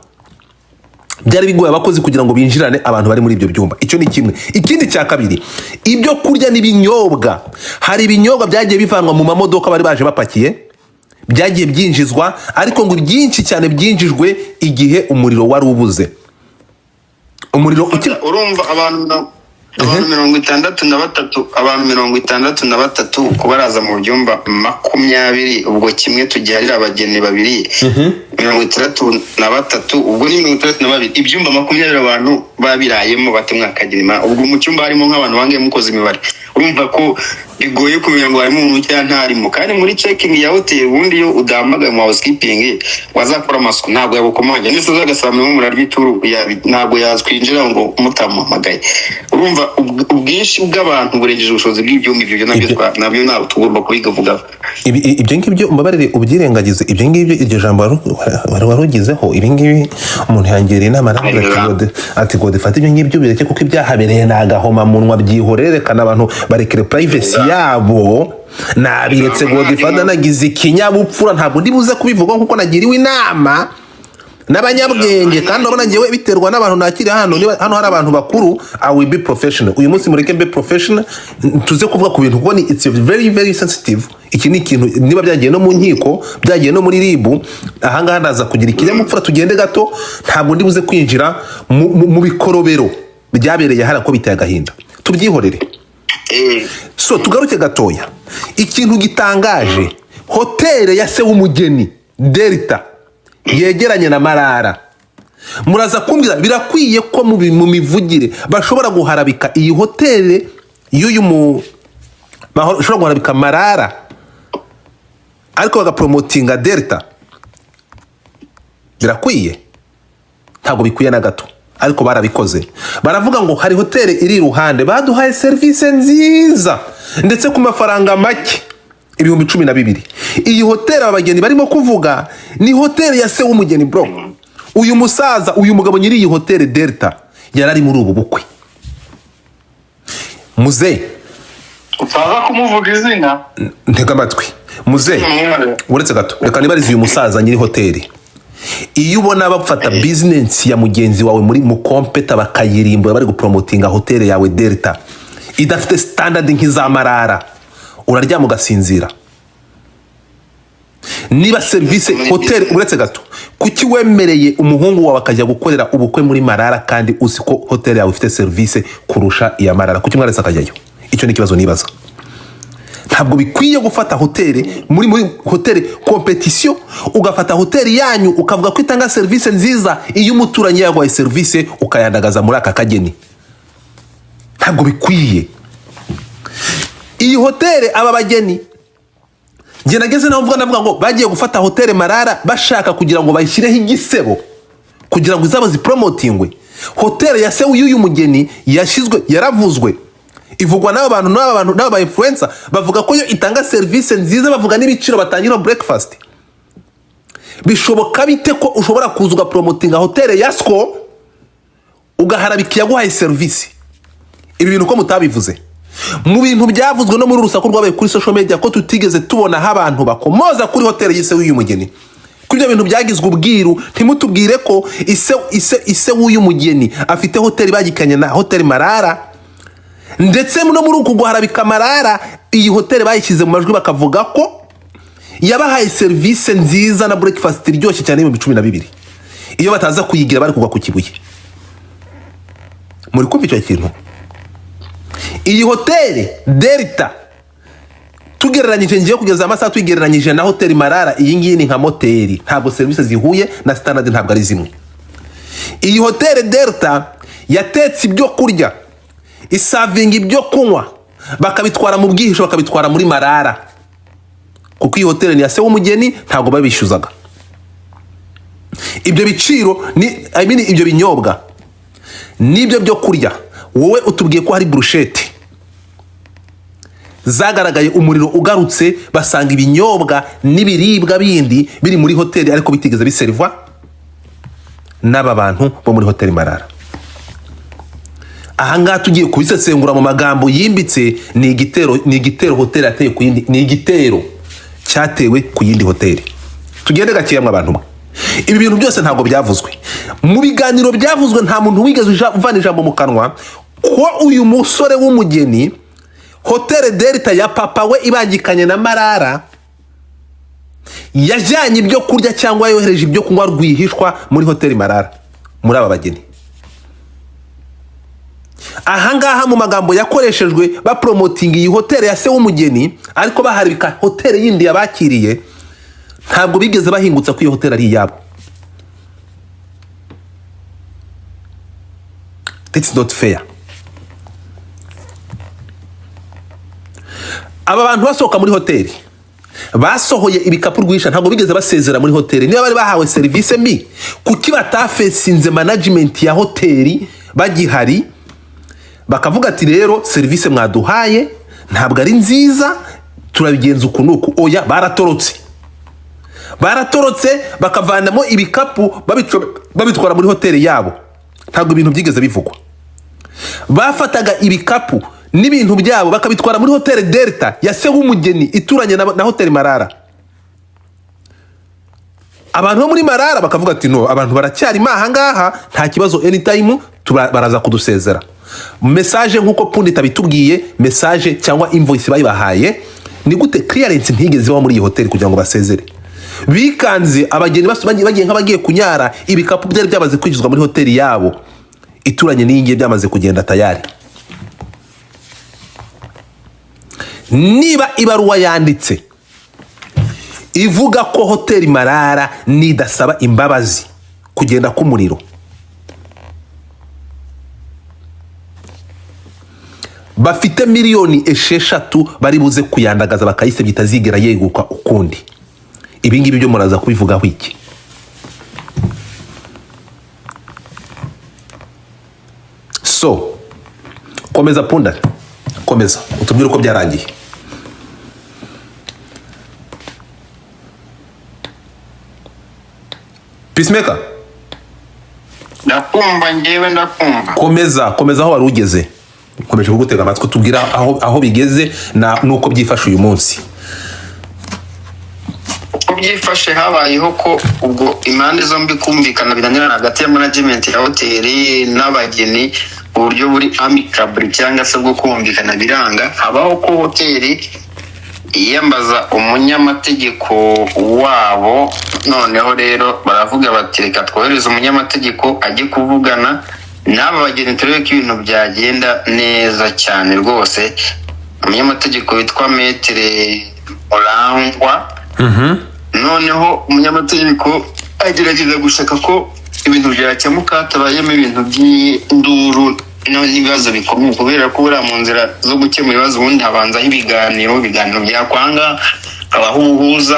byari bigoye abakozi kugira ngo binjirane abantu bari muri ibyo byumba icyo ni kimwe ikindi cya kabiri ibyo kurya n'ibinyobwa hari ibinyobwa byagiye bivanwa mu mamodoka bari baje bapakiye byagiye byinjizwa ariko ngo byinshi cyane byinjijwe igihe umuriro wari ubuze umuriro urumva abantu 63 abantu kubaraza mu byumba 20 ubwo kimwe tugiharira abageni 2 63 ubwo ni 32 ibyumba 20 abantu babirayemo batemwa akagirima ubwo mu cyumba harimo nk'abantu bangaye mukoze imibare urumva ko bigoye kumenya ngo harimo umuntu cyantarimo kandi muri checking ya hotel ubundi yo udahamagaye mu housekeeping wazakora amasuku ntabwo yabukomaje nisoza gasamwe mu murarwituru ntabwo yazkwinjira ngo mutamuhamagaye urumva ubwinshi bw'abantu burengeje ubushobozi bw'ibyumba ibyo nabyo ntabwo tugomba kubigavuga ibyo ngibyo mbabarire ubyirengagize ibyo ngibyo iryo jambo warugizeho ibi ngibi umuntu yangira inama ati ngo defate ibyo ngibyo bireke kuko ibyahabereye nagahoma munwa byihorere kana abantu barekere privacy yabo nabiretse ngo defate nagize ikinyabupfura ntabwo ndibuze kubivuga kuko nagiriwe inama n'abanyabwenge kandi urabona ngewe biterwa n'abantu nakiri hano hari abantu bakuru I will be professional uyu munsi mureke be professional tuze kuvuga ku bintu kuko ni it's very very sensitive iki ni ikintu niba byagiye no mu nkiko byagiye no muri ribu ahangaha ndaza kugira ikinyamupfura tugende gato ntabwo ndibuze kwinjira mu bikorobero byabereye hara ko biteye agahinda tubyihorere so tugaruke gatoya ikintu gitangaje hoteli ya se w'umugeni Delta yegeranye na marara muraza kumbwira birakwiye ko mu mivugire bashobora guharabika iyi hoteli y'uyu bashobora guharabika marara ariko bagapromotinga Delta birakwiye ntabwo bikwiye na gato ariko barabikoze baravuga ngo hari hoteli iri iruhande baduhaye service nziza ndetse ku mafaranga make 12,000 iyi hoteli abageni barimo kuvuga ni hoteli ya se w'umugeni bro uyu musaza uyu mugabo nyiri iyi hoteli Delta yarari muri ubu bukwe muze utaza kumuvuga izina ntega amatwi muze uretse gato reka nibarize uyu musaza nyiri hoteli iyo ubona bafata business ya mugenzi wawe muri mu competa bakayirimbura bari gupromotinga hoteli yawe Delta idafite standard nk'iza marara uraryama ugasinzira niba service hotel uretse gato kuki wemereye umuhungu wawe akajya gukorera ubukwe muri Marara kandi uzi ko hotel yawe ifite service kurusha iya Marara kuki mwarese akajyayo icyo ni kibazo nibaza ntabwo bikwiye gufata hotel muri hotel competition ugafata hotel yanyu ukavuga ko itanga service nziza iyo umuturanye yagwaye service ukayandagaza muri aka kageni ntabwo bikwiye iyi hotel aba bageni nge nageze navuga ngo bagiye gufata hotel Marara bashaka kugira ngo bayishyireho igisebo kugira ngo izaba zipromotingwe hotel ya se uyu mugeni yashizwe yaravuzwe ivugwa n'aba influencer bavuga ko yo itanga service nziza bavuga n'ibiciro batangira breakfast bishoboka bite ko ushobora kuzuga promoting hotel ya Sko ugaharabika yaguhaye service ibi bintu ko mutabivuze mu bintu byavuzwe no muri urusaku rwabaye kuri social media ko tutigeze tubona abantu bakomoza kuri hotel yise w'uyu mugeni kuri bintu byagizwe ubwiru ntimutubwire ko ise w'uyu mugeni afite hotel bagikanye na hotel Marara ndetse no muri uku guharabika Marara iyi hotel bayishyize mu majwi bakavuga ko yabahaye service nziza na breakfast iryoshye cyane mu 12 iyo bataza kuyigira bari kugwa ku kibuye muri kumva icyo kintu iyi hotel Delta tugereranyije ngiye kugeza amasaha tugereranyije na hotel Marara iyi ngiyi ni nka moteri ntabwo service zihuye na standard ntabwo ari zimwe iyi hotel Delta yatetse ibyo kurya isavinga ibyo kunywa bakabitwara mu bwihisho bakabitwara muri Marara kuko iyi hotel ni yase w'umugeni ntabwo babishyuzaga ibyo biciro ni ibyo binyobwa nibyo byo kurya wowe utubwiye ko hari brushette zagaragaye umuriro ugarutse basanga ibinyobwa n'ibiribwa bindi biri muri hotel ariko bitigeze biserva n'aba bantu bo muri hotel Marara ahanga tugiye kubisesengura mu magambo yimbitse ni igitero hotel yateye ku yindi ni igitero cyatewe ku yindi hotel tugende gakiyamwe abantu ibi bintu byose ntabwo byavuzwe mu biganiro byavuzwe nta muntu wigeze uvana ijambo mu kanwa ko uyu musore w'umugeni hotel Delta ya papa we ibangikanye na Marara yajyanye ibyo kurya cyangwa yohereje ibyo kunywa rwihishwa muri hotel Marara muri aba bageni ahangaha mu magambo yakoreshejwe ba promoting iyi hotel ya se w'umugeni ariko baharibika hotel yindi yabakiriye ntabwo bigeze bahingutsa ko iyo hotel ari yabo it's not fair aba bantu basohoka muri hotel basohoye ibikapu rwisha ntabwo bigeze basezera muri hotel niba bari bahawe service mbi kuki batafesinze management ya hotel bagihari bakavuga ati rero service mwaduhaye ntabwo ari nziza turabigenza ukunuku oya baratorotse bakavanamo ibikapu babitwara muri hotel yabo ntabwo ibintu byigeze bivugwa bafataga ibikapu n'ibintu byabo bakabitwara muri hotel Delta ya se w'umugeni ituranye na hotel Marara abantu bo muri Marara bakavuga ati no abantu baracyari mahangaha nta kibazo anytime baraza kudusezera message nkuko pundi tabitubwiye message cyangwa invoice bayibahaye ni gute clearance ntigeze wa muri iyi hotel kugira ngo basezere bikanze abageni bagiye nk'abagiye kunyara ibikapu byari byabaze kwinjizwa muri hotel yabo ituranye n'ingiye byamaze kugenda tayari niba ibaruwa yanditse ivuga ko hotel Marara nidasaba imbabazi kugenda k'umuriro bafite miliyoni 6 bari buze kuyandagaza bakayise bitazigera yeguka ukundi ibi ngibi byo muraza kubivugaho iki so komeza punda komeza utubwire uko byarangiye Peacemaker ndakumva ngewe ndakumva komeza aho wari ugeze ukomeje kugutega amatwi tubwira aho bigeze nuko byifashe uyu munsi uko byifashe habayeho ko ubwo impande zombi kumvikana biranirana hagati ya management ya hoteli n'abageni uburyo buri amicable cyangwa se bwo kumvikana biranga habaho ko hoteli yiyambaza umunyamategeko wabo. Noneho rero baravuga bati reka twohereze umunyamategeko ajye kuvugana n'aba bageni turebe ko ibintu byagenda neza cyane rwose. Umunyamategeko witwa Metere Murangwa. Noneho umunyamategeko agerageza gushaka ko ibintu byakemuka hatabayemo ibintu by'induru n'ibibazo bikomeye, kubera ko buriya mu nzira zo gukemura ibibazo ubundi habanzaho ibiganiro byakwanga, hakabaho ubuhuza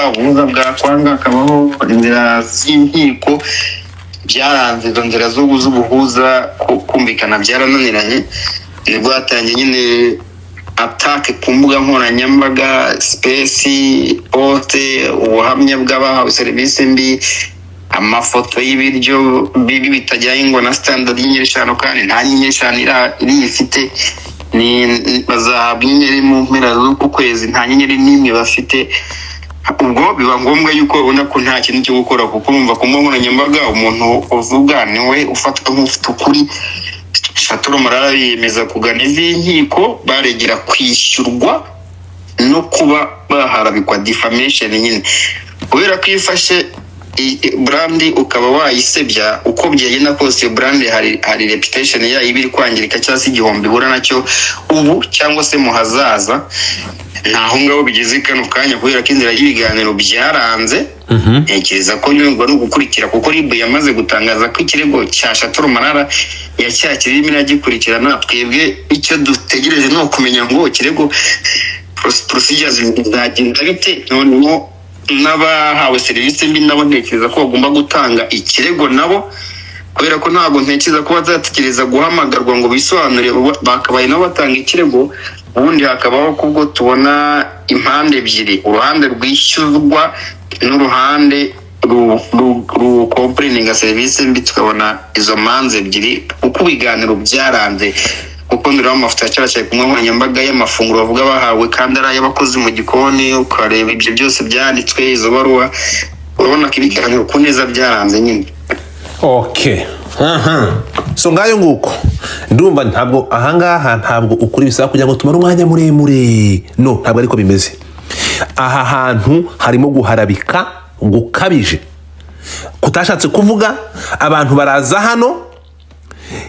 bwakwanga, hakabaho inzira z'inkiko. Byaranze izo nzira z'ubuhuza kumvikana byarananiranye, nibwo hatangiye nyine atake ku mbuga nkoranyambaga, space poste, ubuhamya bw'abahawe serivisi mbi, amafoto y'ibiryo bibi bitajyanye ngo na standard y'inyenyeri eshanu, kandi nta nyenyeri eshanu iri ifite, ni bazahabwa inyenyeri mu mpera z'uku kwezi, nta nyenyeri n'imwe bafite. Ubwo biba ngombwa yuko ubona ko nta kintu cyo gukora, kuko urumva ku mbuga nkoranyambaga umuntu uvuga niwe ufatwa nk'ufite ukuri. Shatoro Marara yemeza kugana inkiko baregera kwishyurwa no kuba baharabikwa defamation nyine, kubera ko ifashe brand ukaba wayisebya uko byagenda kose, brand hari reputation yayo ibiri kwangirika cyangwa se igihombo ibura nacyo ubu cyangwa se mu hazaza. Ntaho ngaho bigeze kano kanya, kubera ko inzira y'ibiganiro byaranze. Ntekereza ko nyungwa no gukurikira, kuko RIB yamaze gutangaza ko ikirego cya Shatoro Marara yacyakiriye irimo iragikurikirana. Twebwe icyo dutegereje no kumenya ngo ikirego procedures zizagenda bite. Noneho n'abahawe serivisi mbi nabo ntekereza ko bagomba gutanga ikirego nabo, kubera ko ntabwo ntekereza ko bazategereza guhamagarwa ngo bisobanure, bakabaye nabo batanga ikirego. Ubundi hakabaho kubwo tubona impande ebyiri, uruhande rwishyurwa n'uruhande complaininga serivisi mbi, tukabona izo manza ebyiri uko ibiganiro byaranze. Kuko ndira amafuta cyaracaye kumwe nkoranyambaga y'amafunguro bavuga bahawe kandi ari ay'abakozi mu gikoni, ukareba ibyo byose byanditswe, izo baruwa, urabona ko ibiganiro ku neza byaranze nyine. Okay. So ngayo nguko ndumva ntabwo ahangaha ntabwo ukuri bisaba kugira ngo tumare umwanya muremure. No, ntabwo ariko bimeze. Aha hantu harimo guharabika gukabije kutashatse kuvuga. Abantu baraza hano,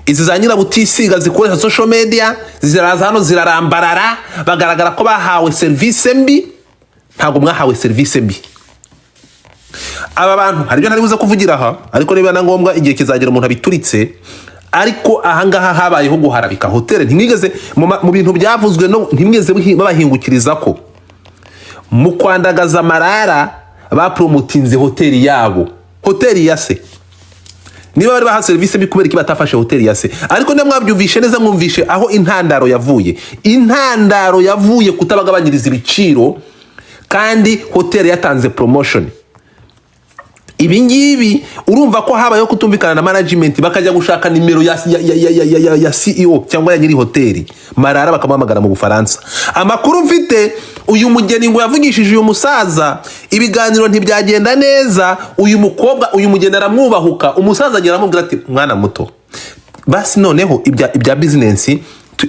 izi za nyirabutisiga zikoresha social media ziraza hano zirarambarara, bagaragara ko bahawe service mbi. Ntabwo mwahawe service mbi. Aba bantu hari byo ntari buze kuvugira aha, ariko niba na ngombwa igihe kizagera umuntu abituritse. Ariko ahangaha habayeho guharabika. Hotel ntimwigeze mu bintu byavuzwe, no ntimwigeze babahingukiriza ko mu kwandagaza Marara bapromotinze hoteli yabo, hoteli ya se. Niba bari baha service mbi kubera iki batafashe hoteli ya se? Ariko niba mwabyumvishe neza, mwumvishe aho intandaro yavuye. Intandaro yavuye kutabagabanyiriza ibiciro, kandi hoteli yatanze promotion. Ibi ngibi urumva ko habayeho kutumvikana na management, bakajya gushaka nimero ya CEO cyangwa ya nyiri hoteli Marara, bakamuhamagara mu Bufaransa. Amakuru mfite, uyu mugeni ngo yavugishije uyu musaza, ibiganiro ntibyagenda neza. Uyu mukobwa, uyu mugeni aramwubahuka, umusaza agira amubwira ati mwana muto, basi noneho ibya business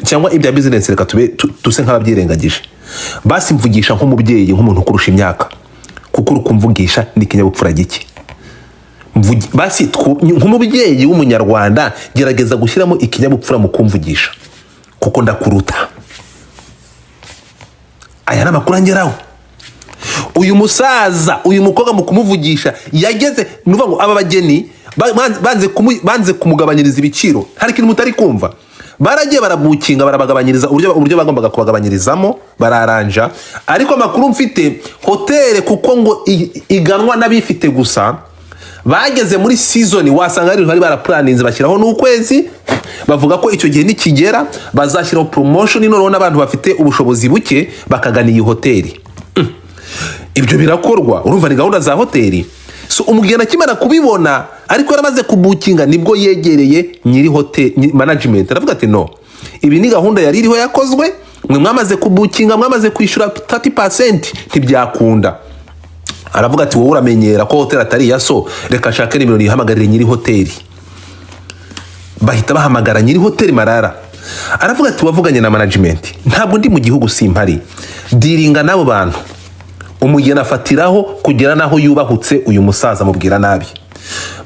cyangwa ibya business reka tuse nk'ababyirengagije, basi mvugisha nk'umubyeyi, nk'umuntu kurusha imyaka, kuko urukumvugisha ni kinyabupfura gike. Basi nk'umubyeyi w'umunyarwanda gerageza gushyiramo ikinyabupfura mu kumvugisha, kuko ndakuruta. Aya namakuru angeraho. Uyu musaza, uyu mukobwa mu kumuvugisha yageze, nuvuga ngo aba bageni banze kumugabanyiriza ibiciro. Hari ikintu mutari kumva, baragiye barabukinga, barabagabanyiriza uburyo bagombaga kubagabanyirizamo, bararanja. Ariko amakuru mfite, hoteli kuko ngo iganwa n'abifite gusa, bageze muri season wasanga ari bari baraplaninze bashyiraho n'ukwezi, bavuga ko icyo gihe nikigera bazashyiraho promotion noneho n'abantu bafite ubushobozi buke bakagana iyi hoteli. Ibyo birakorwa, urumva ni gahunda za hoteli. So umugeni akimara kubibona, ariko yaramaze kubukinga, nibwo yegereye nyiri hotel management, aravuga ati no, ibi ni gahunda yari iriho yakozwe, mwe mwamaze kubukinga, mwamaze kwishyura 30%, ntibyakunda. Aravuga ati wowe uramenyera ko hotel atari ya so, reka shake nimero yihamagarire nyiri hoteli. Bahita bahamagara nyiri hoteli Marara, aravuga ati wavuganye na management, ntabwo ndi mu gihugu simpari, diringa n'abo bantu. Umugeni afatiraho kugera naho yubahutse uyu musaza mubwira nabi.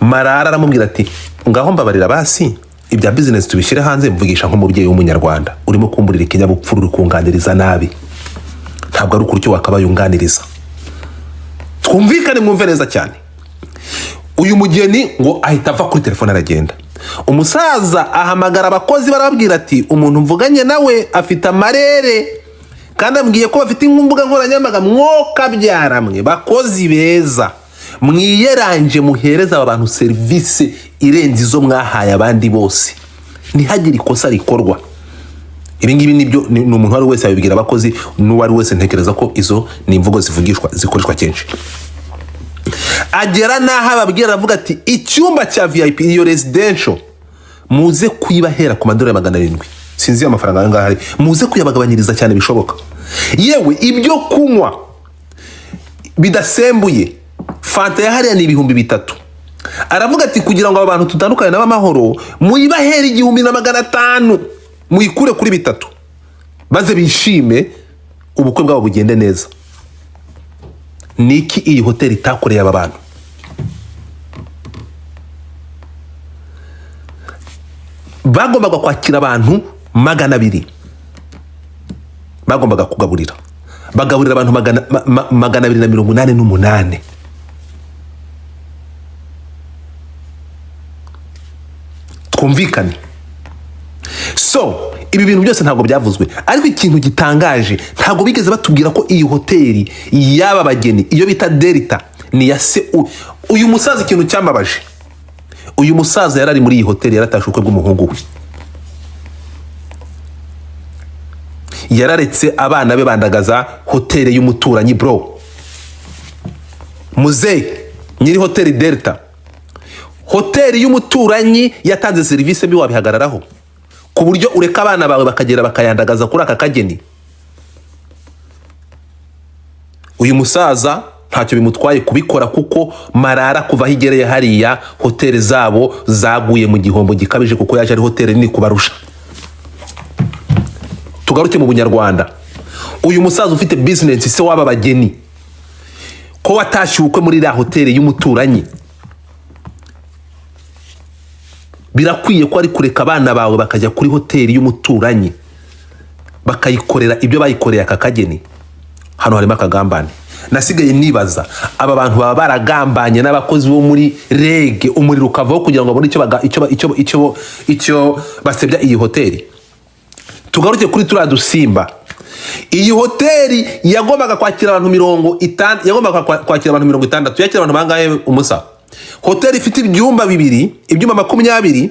Marara aramubwira ati ngaho mbabarira basi ibya business tubishire hanze, mvugisha nk'umubyeyi w'umunyarwanda urimo kumburira ikinyabupfuru uri kunganiriza nabi, ntabwo ari ukuryo wakabayunganiriza. Twumvikane mwumve neza cyane. Uyu mugeni ngo ahita ava kuri telefone aragenda. Umusaza ahamagara abakozi barababwira ati umuntu mvuganye nawe afite amarere kandi ambwiye ko bafite imbuga nkoranyambaga, mwoka byaramwe bakozi beza mwiyeranje muhereza aba bantu service irenze izo mwahaye abandi bose, ntihagire ikosa rikorwa. Ibi ngibi nibyo ni umuntu wari wese abibwira abakozi, n'uwari wese ntekereza ko izo ni imvugo zivugishwa zikoreshwa kenshi. Agera naho ababwira avuga ati icyumba cya VIP iyo residential muze kwibahera ku madolari 700, sinzi amafaranga anga hari, muze kuyabagabanyiriza cyane bishoboka. Yewe ibyo kunywa bidasembuye fanta ya hariya ni 3,000. Aravuga ati kugira ngo abantu tutandukane n'abamahoro muyibahere 1,500 muyikure kuri 3 baze bishime ubukwe bwabo bugende neza. Niki iyi hoteli itakoreye aba bantu? Bagombaga kwakira abantu 200, bagombaga kugaburira, bagaburira abantu 288. Twumvikane. So ibi bintu byose ntabwo byavuzwe, ariko ikintu gitangaje ntabwo bigeze batubwira ko iyi hoteli yaba bageni iyo bita Delta ni ya se. Uyu musaza ikintu cyambabaje, uyu musaza yarari muri iyi hoteli yaratashe ubukwe bw'umuhungu we, yararetse abana be bandagaza hoteli y'umuturanyi. Bro Muzee nyiri hoteli Delta, hoteli y'umuturanyi yatanze service mbi wabihagararaho ku buryo ureka abana bawe bakagera bakayandagaza kuri aka kageni? Uyu musaza ntacyo bimutwaye kubikora, kuko Marara kuva higereye hariya hoteli zabo zaguye mu gihombo gikabije, kuko yaje ari hoteli nini kubarusha. Tugaruke mu bunyarwanda. Uyu musaza ufite business se waba bageni ko watashyukwe muri la hoteli y'umuturanyi, birakwiye ko ari kureka abana bawe bakajya kuri hoteli y'umuturanyi bakayikorera ibyo bayikoreye aka kageni? Hano harimo akagambane. Nasigaye nibaza aba bantu baba baragambanye n'abakozi bo muri rege, umuriro ukavaho kugira ngo babone icyo basebya iyi hoteli. Tugaruke kuri turiya dusimba. Iyi hoteli yagombaga kwakira abantu 50, yagombaga kwakira abantu 60, yakira abantu bangahe umusa? Hoteli ifite ibyumba 2, ibyumba 20.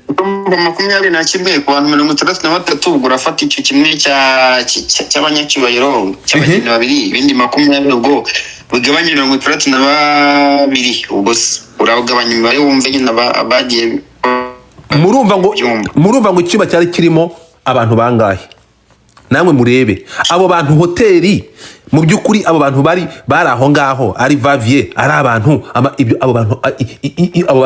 Ibyumba 21 ku bantu 63, ubwo urafata icyo kimwe cy'abanyacyubahiro cy'abageni 2, ibindi 20 ubwo bugabanye 62, ubwo uragabanya imibare wumve nyine abagiye. Murumva ngo icyumba cyari kirimo abantu bangahe? Namwe murebe abo bantu hoteli mu byukuri, abo bantu bari aho ngaho ari Vavier, ari abantu abo bantu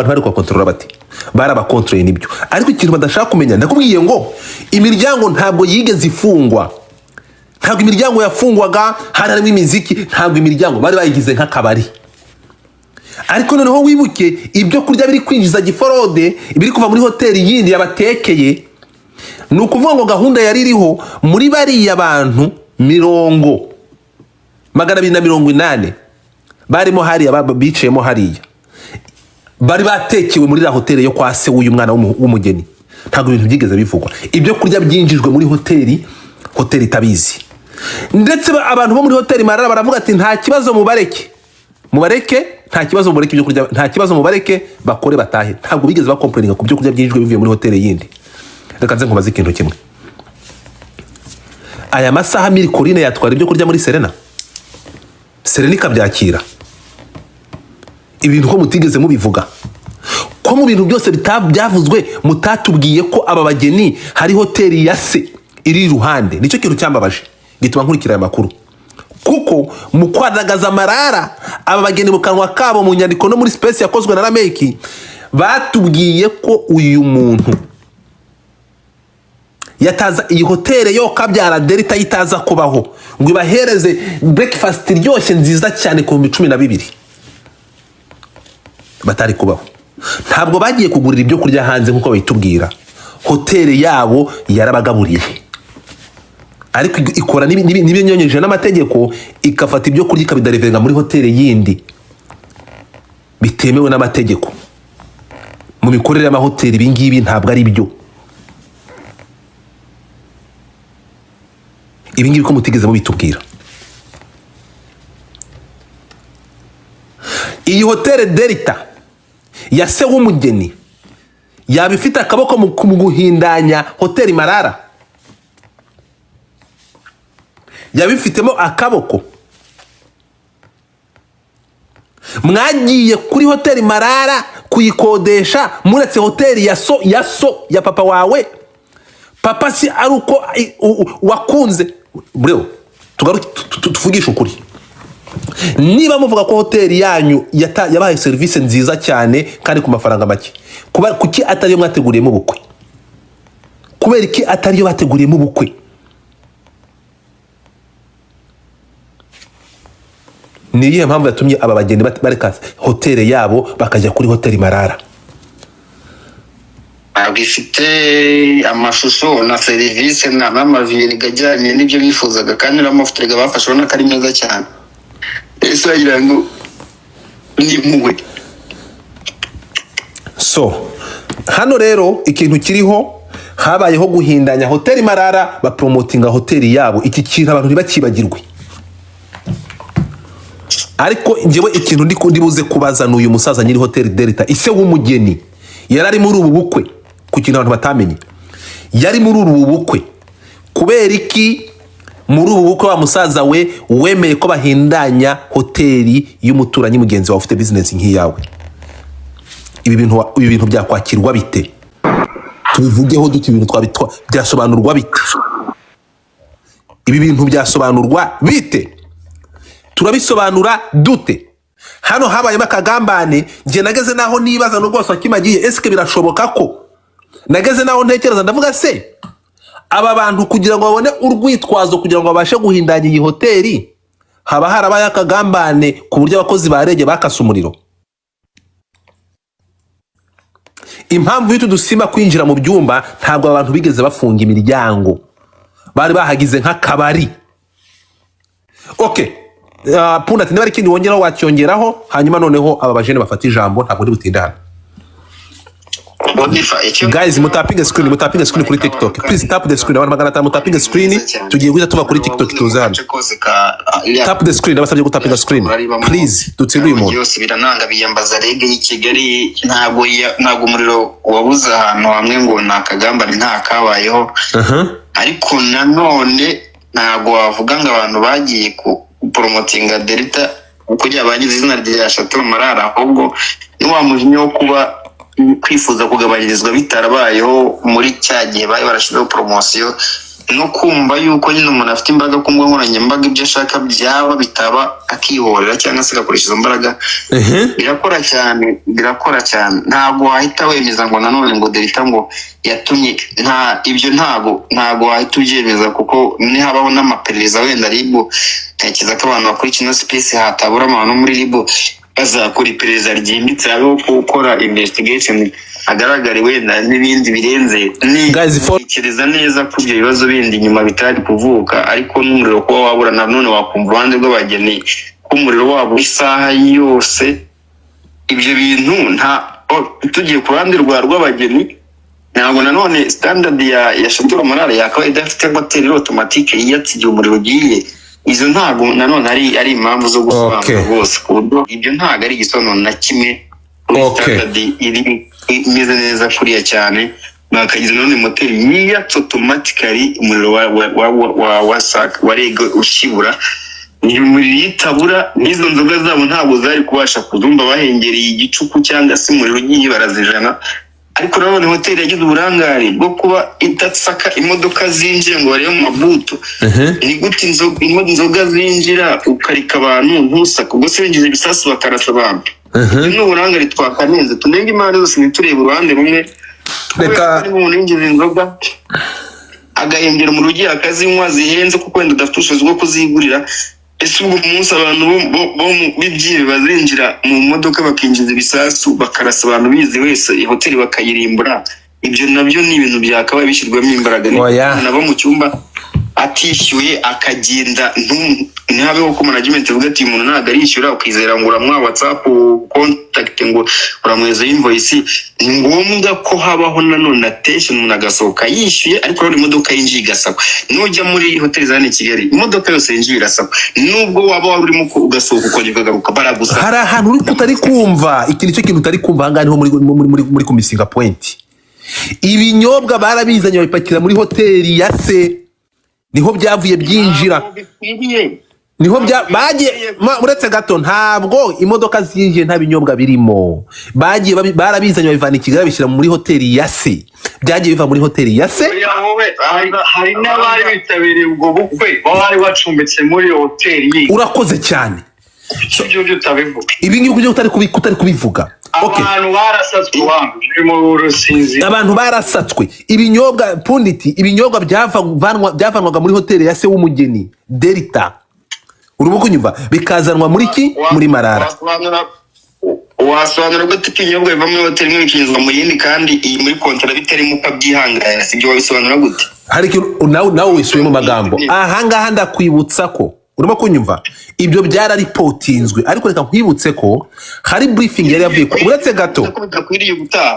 bari kwa control bati barabakontrole nibyo. Ariko ikintu badashaka kumenya, ndakubwiye ngo imiryango ntabwo yigeze ifungwa, ntabwo imiryango yafungwaga, harimo imiziki, ntabwo imiryango bari bayigize nk'akabari. Ariko noneho wibuke ibyo kurya biri kwinjiza giforode, biri kuva muri hoteli yindi yabatekeye. Ni ukuvuga ngo gahunda yari iriho muri bariya abantu 280 barimo hariya bicayemo hariya, bari batekewe muri la hoteli yo kwa se w'uyu mwana w'umugeni. Ntabwo ibintu byigeze bivugwa, ibyo kurya byinjijwe muri hoteli itabizi. Ndetse abantu bo muri hoteli Marara baravuga ati nta kibazo, mubareke, nta kibazo, mubareke ibyo kurya, nta kibazo, mubareke bakore batahe. Ntabwo bigeze bakomplaininga ku byo kurya byinjijwe bivuye muri hoteli yindi. Reka nze nkubaze ikintu kimwe, aya masaha Mirikorine yatwara ibyo kurya muri Serena ikabyakira? Ibintu ko mutigeze mubivuga, ko mu bintu byose byavuzwe mutatubwiye ko aba bageni hari hoteli ya se iri iruhande. Nicyo kintu cyambabaje gituma nkurikira aya makuru, kuko mu kwadagaza Marara aba bageni mu kanwa kabo mu nyandiko no muri space yakozwe na Rameki batubwiye ko uyu muntu yataza iyi hoteli yo kabyara Delta yitaza kubaho ngo ibahereze breakfast iryoshye nziza cyane ku 12 batari kubaho. Ntabwo bagiye kugurira ibyo kurya hanze nkuko bayitubwira, hoteli yabo yarabagaburiye, ariko ikora n'ibinyonyeje n'amategeko, ikafata ibyo kurya ikabidarivenga muri hoteli yindi bitemewe n'amategeko. Mu mikorere y'amahoteli ibingibi ntabwo ari byo. Ibingibi ko mutigeze mubitubwira. Iyi hoteli Delta ya se w'umugeni yabifite akaboko mu guhindanya hoteli Marara, yabifitemo akaboko. Mwagiye kuri hoteli Marara kuyikodesha muretse hoteli ya papa wawe. Papa si ari uko wakunze. Bro, tuvugisha ukuri. Niba muvuga ko hoteli yanyu yabaye service nziza cyane kandi ku mafaranga make, kuki atari yo mwateguriyemo ubukwe? Kubera iki atari yo bateguriyemo ubukwe? Ni iyihe mpamvu yatumye aba bageni bareka hoteli yabo bakajya kuri hoteli Marara? Abifite amashusho na service n'amaviri gajyanye n'ibyo bifuzaga, kandi n'amafoto bafashe ubona ko ari meza cyane. Ese wagira ngo ni muwe. So hano rero ikintu kiriho, habayeho guhindanya hoteli Marara bapromotinga hoteli yabo. Iki kintu abantu ntibakibagirwe. Ariko njyewe ikintu ndi buze kubaza n'uyu musaza nyiri hoteli Delta, ise w'umugeni yarari muri ubu bukwe, ku kintu abantu batamenye. Yari muri ubu bukwe kubera iki? Muri ubu bukwe wa musaza we wemeye ko bahindanya hoteli y'umuturanyi mugenzi wawe ufite business nk'iyawe. Ibi bintu byakwakirwa bite? Tubivugeho duti ibintu twabitwa byasobanurwa bite? Ibi bintu byasobanurwa bite? Turabisobanura dute? Hano habayemo akagambane. Nje nageze naho nibaza no rwose akimagiye, eske birashoboka ko? Nageze naho ntekereza ndavuga se aba bantu kugira ngo babone urwitwazo kugira ngo babashe guhindanya iyi hoteli, haba harabaye akagambane ku buryo abakozi barege bakasa umuriro. Impamvu y'utu dusima kwinjira mu byumba, ntabwo abantu bigeze bafunga imiryango, bari bahagize nk'akabari. Okay, punda ati niba ikindi wongeraho wacyongeraho, hanyuma noneho aba bajene bafata ijambo, ntabwo ndi butinda hano. Guys, mutapinga screen kuri TikTok. Please tap the screen. Abantu magana mutapinga screen. Tugiye guhita tuva kuri TikTok tuzana. Tap the screen. Abasabye gutapinga screen. Please, tutsinduye umuntu. Byose birananga biyambaza rege y'i Kigali, ntago umuriro wabuze ahantu hamwe ngo nakagambane nta kabayeho. Ariko nanone ntago wavuga ngo abantu bagiye ku promotinga Delta kujya bagize izina rya Chateau Marara, ahubwo ni wa mujinya wo kuba kwifuza kugabanyirizwa bitarabayeho muri cyagiye bayi barashizeho promotion, no kumva yuko nyine umuntu afite imbaraga ku mbuga nkoranyambaga ibyo ashaka byaba bitaba akihorera cyangwa se agakoresha izo mbaraga. Birakora cyane. Ntabwo wahita wemeza ngo nanone ngo Delta ngo yatumye ibyo ntabwo wahita ubyemeza, kuko ni habaho n'amaperereza wenda ribu tekereza ko abantu bakora kino space hatabura abantu muri ribu bazakora iperereza ryimbitse abo gukora investigation agaragare wenda n'ibindi birenze. Nikiriza neza ko ibyo bibazo bindi nyuma bitari kuvuka, ariko n'umuriro ko wabura nanone wakumva abandi rw'abageni ko umuriro wabo isaha yose. Ibyo bintu tugiye ku ruhande rw'abageni, ntabwo nanone standard ya Chateau Marara yakaba idafite hoteli automatique yiyatsigiye umuriro ugiye. Izo ntago nanone ari impamvu zo gusobanura bose ku buryo ibyo ntago ari igisobanuro na kimwe. Standard iri imeze neza kuriya cyane, bakagize none moteri yiyatsa automatically umuriro wa rege ushibura. Ni muri yitabura n'izo nzoga zabo ntabwo zari kubasha kuzumba bahengereye igicuku cyangwa se umuriro ugiye barazijana. Ariko nanone hoteli yagize uburangare bwo kuba idatsaka imodoka zinjira ngo barebe mu mabuto. Ni gute inzoga zinjira ukarika abantu ntusaka, ubwo se binjiza ibisasu bakarasa abantu. Ni uburangare twakanenze, tunenga imana zose nitureba uruhande rumwe. Reka umuntu yinjiza inzoga agahembera mu rugi akazinywa zihenze kuko wenda udafite ubushobozi bwo kuzigurira. Ese ubwo umunsi abantu bo b'ibyibe bazinjira mu modoka bakinjiza ibisasu bakarasa abantu bize wese hoteli bakayirimbura, ibyo nabyo ni ibintu byakabaye bishyirwamo imbaraga. Nabo mu cyumba atishyuye akagenda ntihabeho ko management ivuga ati umuntu ntabwo arishyura ukizera ngo uramwa WhatsApp contact ngo uramweza invoice. Ni ngombwa ko habaho nanone attention, umuntu agasohoka yishyuye ariko rero imodoka yinjiye igasakwa. Nujya muri hoteli zane Kigali imodoka yose yinjiye irasakwa, nubwo waba wari urimo ugasohoka ukongera ukagaruka baragusa. Hari ahantu uri utari kumva, iki nicyo kintu utari kumva aha ngaha niho muri kumisinga point. Ibinyobwa barabizanye babipakira muri hoteli ya se, niho byavuye byinjira, niho bagiye uretse gato ntabwo imodoka zinjiye nta binyobwa birimo, bagiye barabizanye babivana i Kigali bishyira muri hoteli ya se, byagiye biva muri hoteli ya se. Hari n'abari bitabiriye ubwo bukwe bari bacumbitse muri hoteli. Urakoze cyane, ibyo utabivuga, ibi ngibi byo utari kubivuga. Abantu barasatswe mu Rusizi, abantu barasatswe. Ibinyobwa punditi, ibinyobwa byavanwaga muri hoteli ya se w'umugeni Delta, urubuga unyumva, bikazanwa muri ki muri Marara. Wasobanura gute ko ibinyobwa biva muri hoteli imwe bikinjizwa mu yindi kandi iyi muri kontara bitarimo ukabyihangana? Sibyo wabisobanura gute? Hari ikintu nawe wisubiye mu magambo aha ngaha, ndakwibutsa ko urimo kunyumva ibyo byararipotinzwe, ariko reka nkwibutse ko hari briefing yari yavuye ko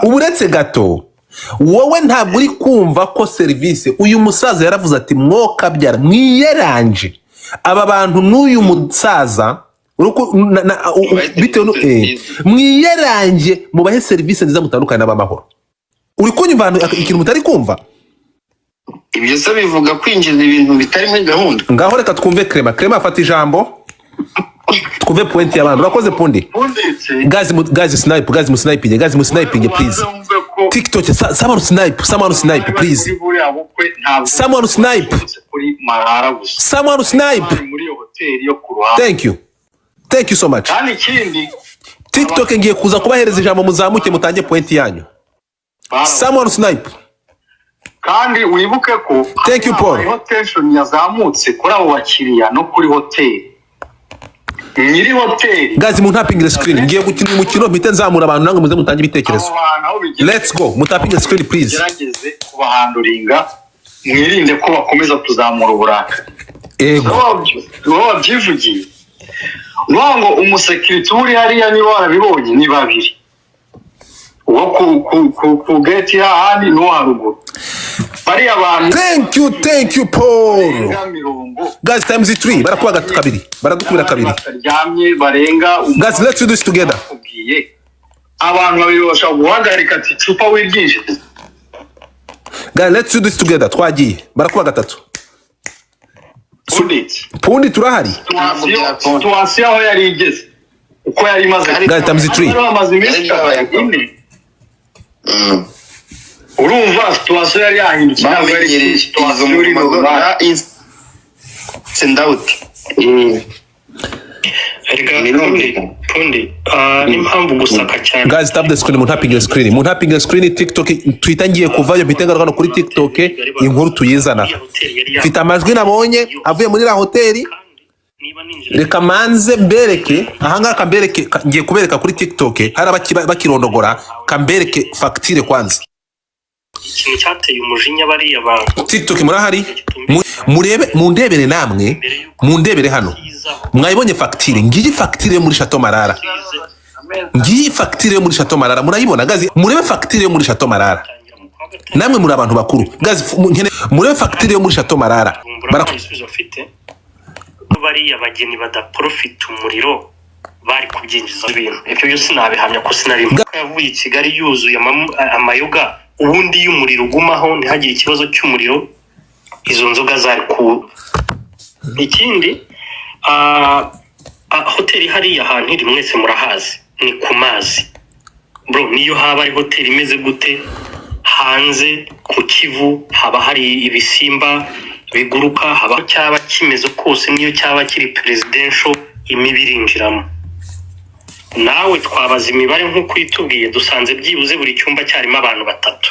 uretse gato wowe ntabwo uri kumva ko service uyu musaza yaravuze ati mwoka byara mwiyeranje aba bantu n'uyu musaza bitewe mwiyeranje mubahe service nziza mutandukanye n'abamahoro. Uri kunyumva ikintu mutari kumva? Ibyo se bivuga kwinjiza ibintu bitari muri gahunda. Ngaho reka twumve Clement afata ijambo, twumve point y'abantu. Urakoze Pundi. Guys sniping please. TikTok someone snipe please. Someone snipe. Thank you so much. TikTok ngiye kuza kubahereza ijambo muzamuke mutange point yanyu. Someone snipe. Kandi wibuke ko thank you Paul, tension yazamutse kuri abo bakiriya no kuri hoteli. Nyiri hoteli guys mu tapping screen, ngiye gukina umukino mpite nzamura abantu nange muze mutange ibitekerezo. Let's go mu tapping screen please. Gerageze kubahanduringa, mwirinde ko bakomeza kuzamura uburaka. Ego wabyivugiye ngo umusekirite uri hariya niba warabibonye ni babiri, uwo ku gate hahandi no haruguru bari abantu. Thank you Paul. Guys times 3 barakuba kabiri, baradukubira kabiri. Guys let's do this together. Abantu babiri bashaka guhagarika ati cupa wiryinje. Guys let's do this together. Twagiye barakuba gatatu. Pundi turahari. Tuwasi aho yari igeze uko yari maze. Guys times 3. Urumva tuwasi yari yahindutse ntabwo yari tuwasi uri mu sendawuti. Pundi n'impamvu gusaka cyane. Guys tap the screen, mu tapping screen TikTok twitangiye kuvayo bitengarwa kuri TikTok inkuru tuyizana. Mfite amajwi nabonye avuye muri la hoteli. Reka manze mbereke ahanga kambereke, ngiye kubereka kuri TikTok hari bakirondogora, kambereke facture kwanza. Ikintu cyateye umujinya bari abantu TikTok murahari murebe mundebere namwe mundebere hano mwayibonye facture, ngiyi facture muri Chateau Marara, ngiyi facture muri Chateau Marara murayibona gazi, murebe facture muri Chateau Marara namwe muri abantu bakuru gazi, murebe facture muri Chateau Marara barakubisubiza afite bari abageni badaprofita umuriro bari kubyinjiza ibintu. Ibyo byose nabihamya ko sinari yavuye i Kigali yuzuye amayoga, ubundi y'umuriro ugumaho ntihagire ikibazo cy'umuriro, izo nzoga zari ku. Ikindi hoteli hariya ahantu iri mwese murahazi, ni ku mazi bro. Niyo haba ari hoteli imeze gute hanze ku Kivu haba hari ibisimba biguruka, haba cyaba kimeze kose, niyo cyaba kiri presidential imibirinjiramo. Nawe twabaza imibare nk'uko itubwiye dusanze byibuze buri cyumba cyarimo abantu batatu.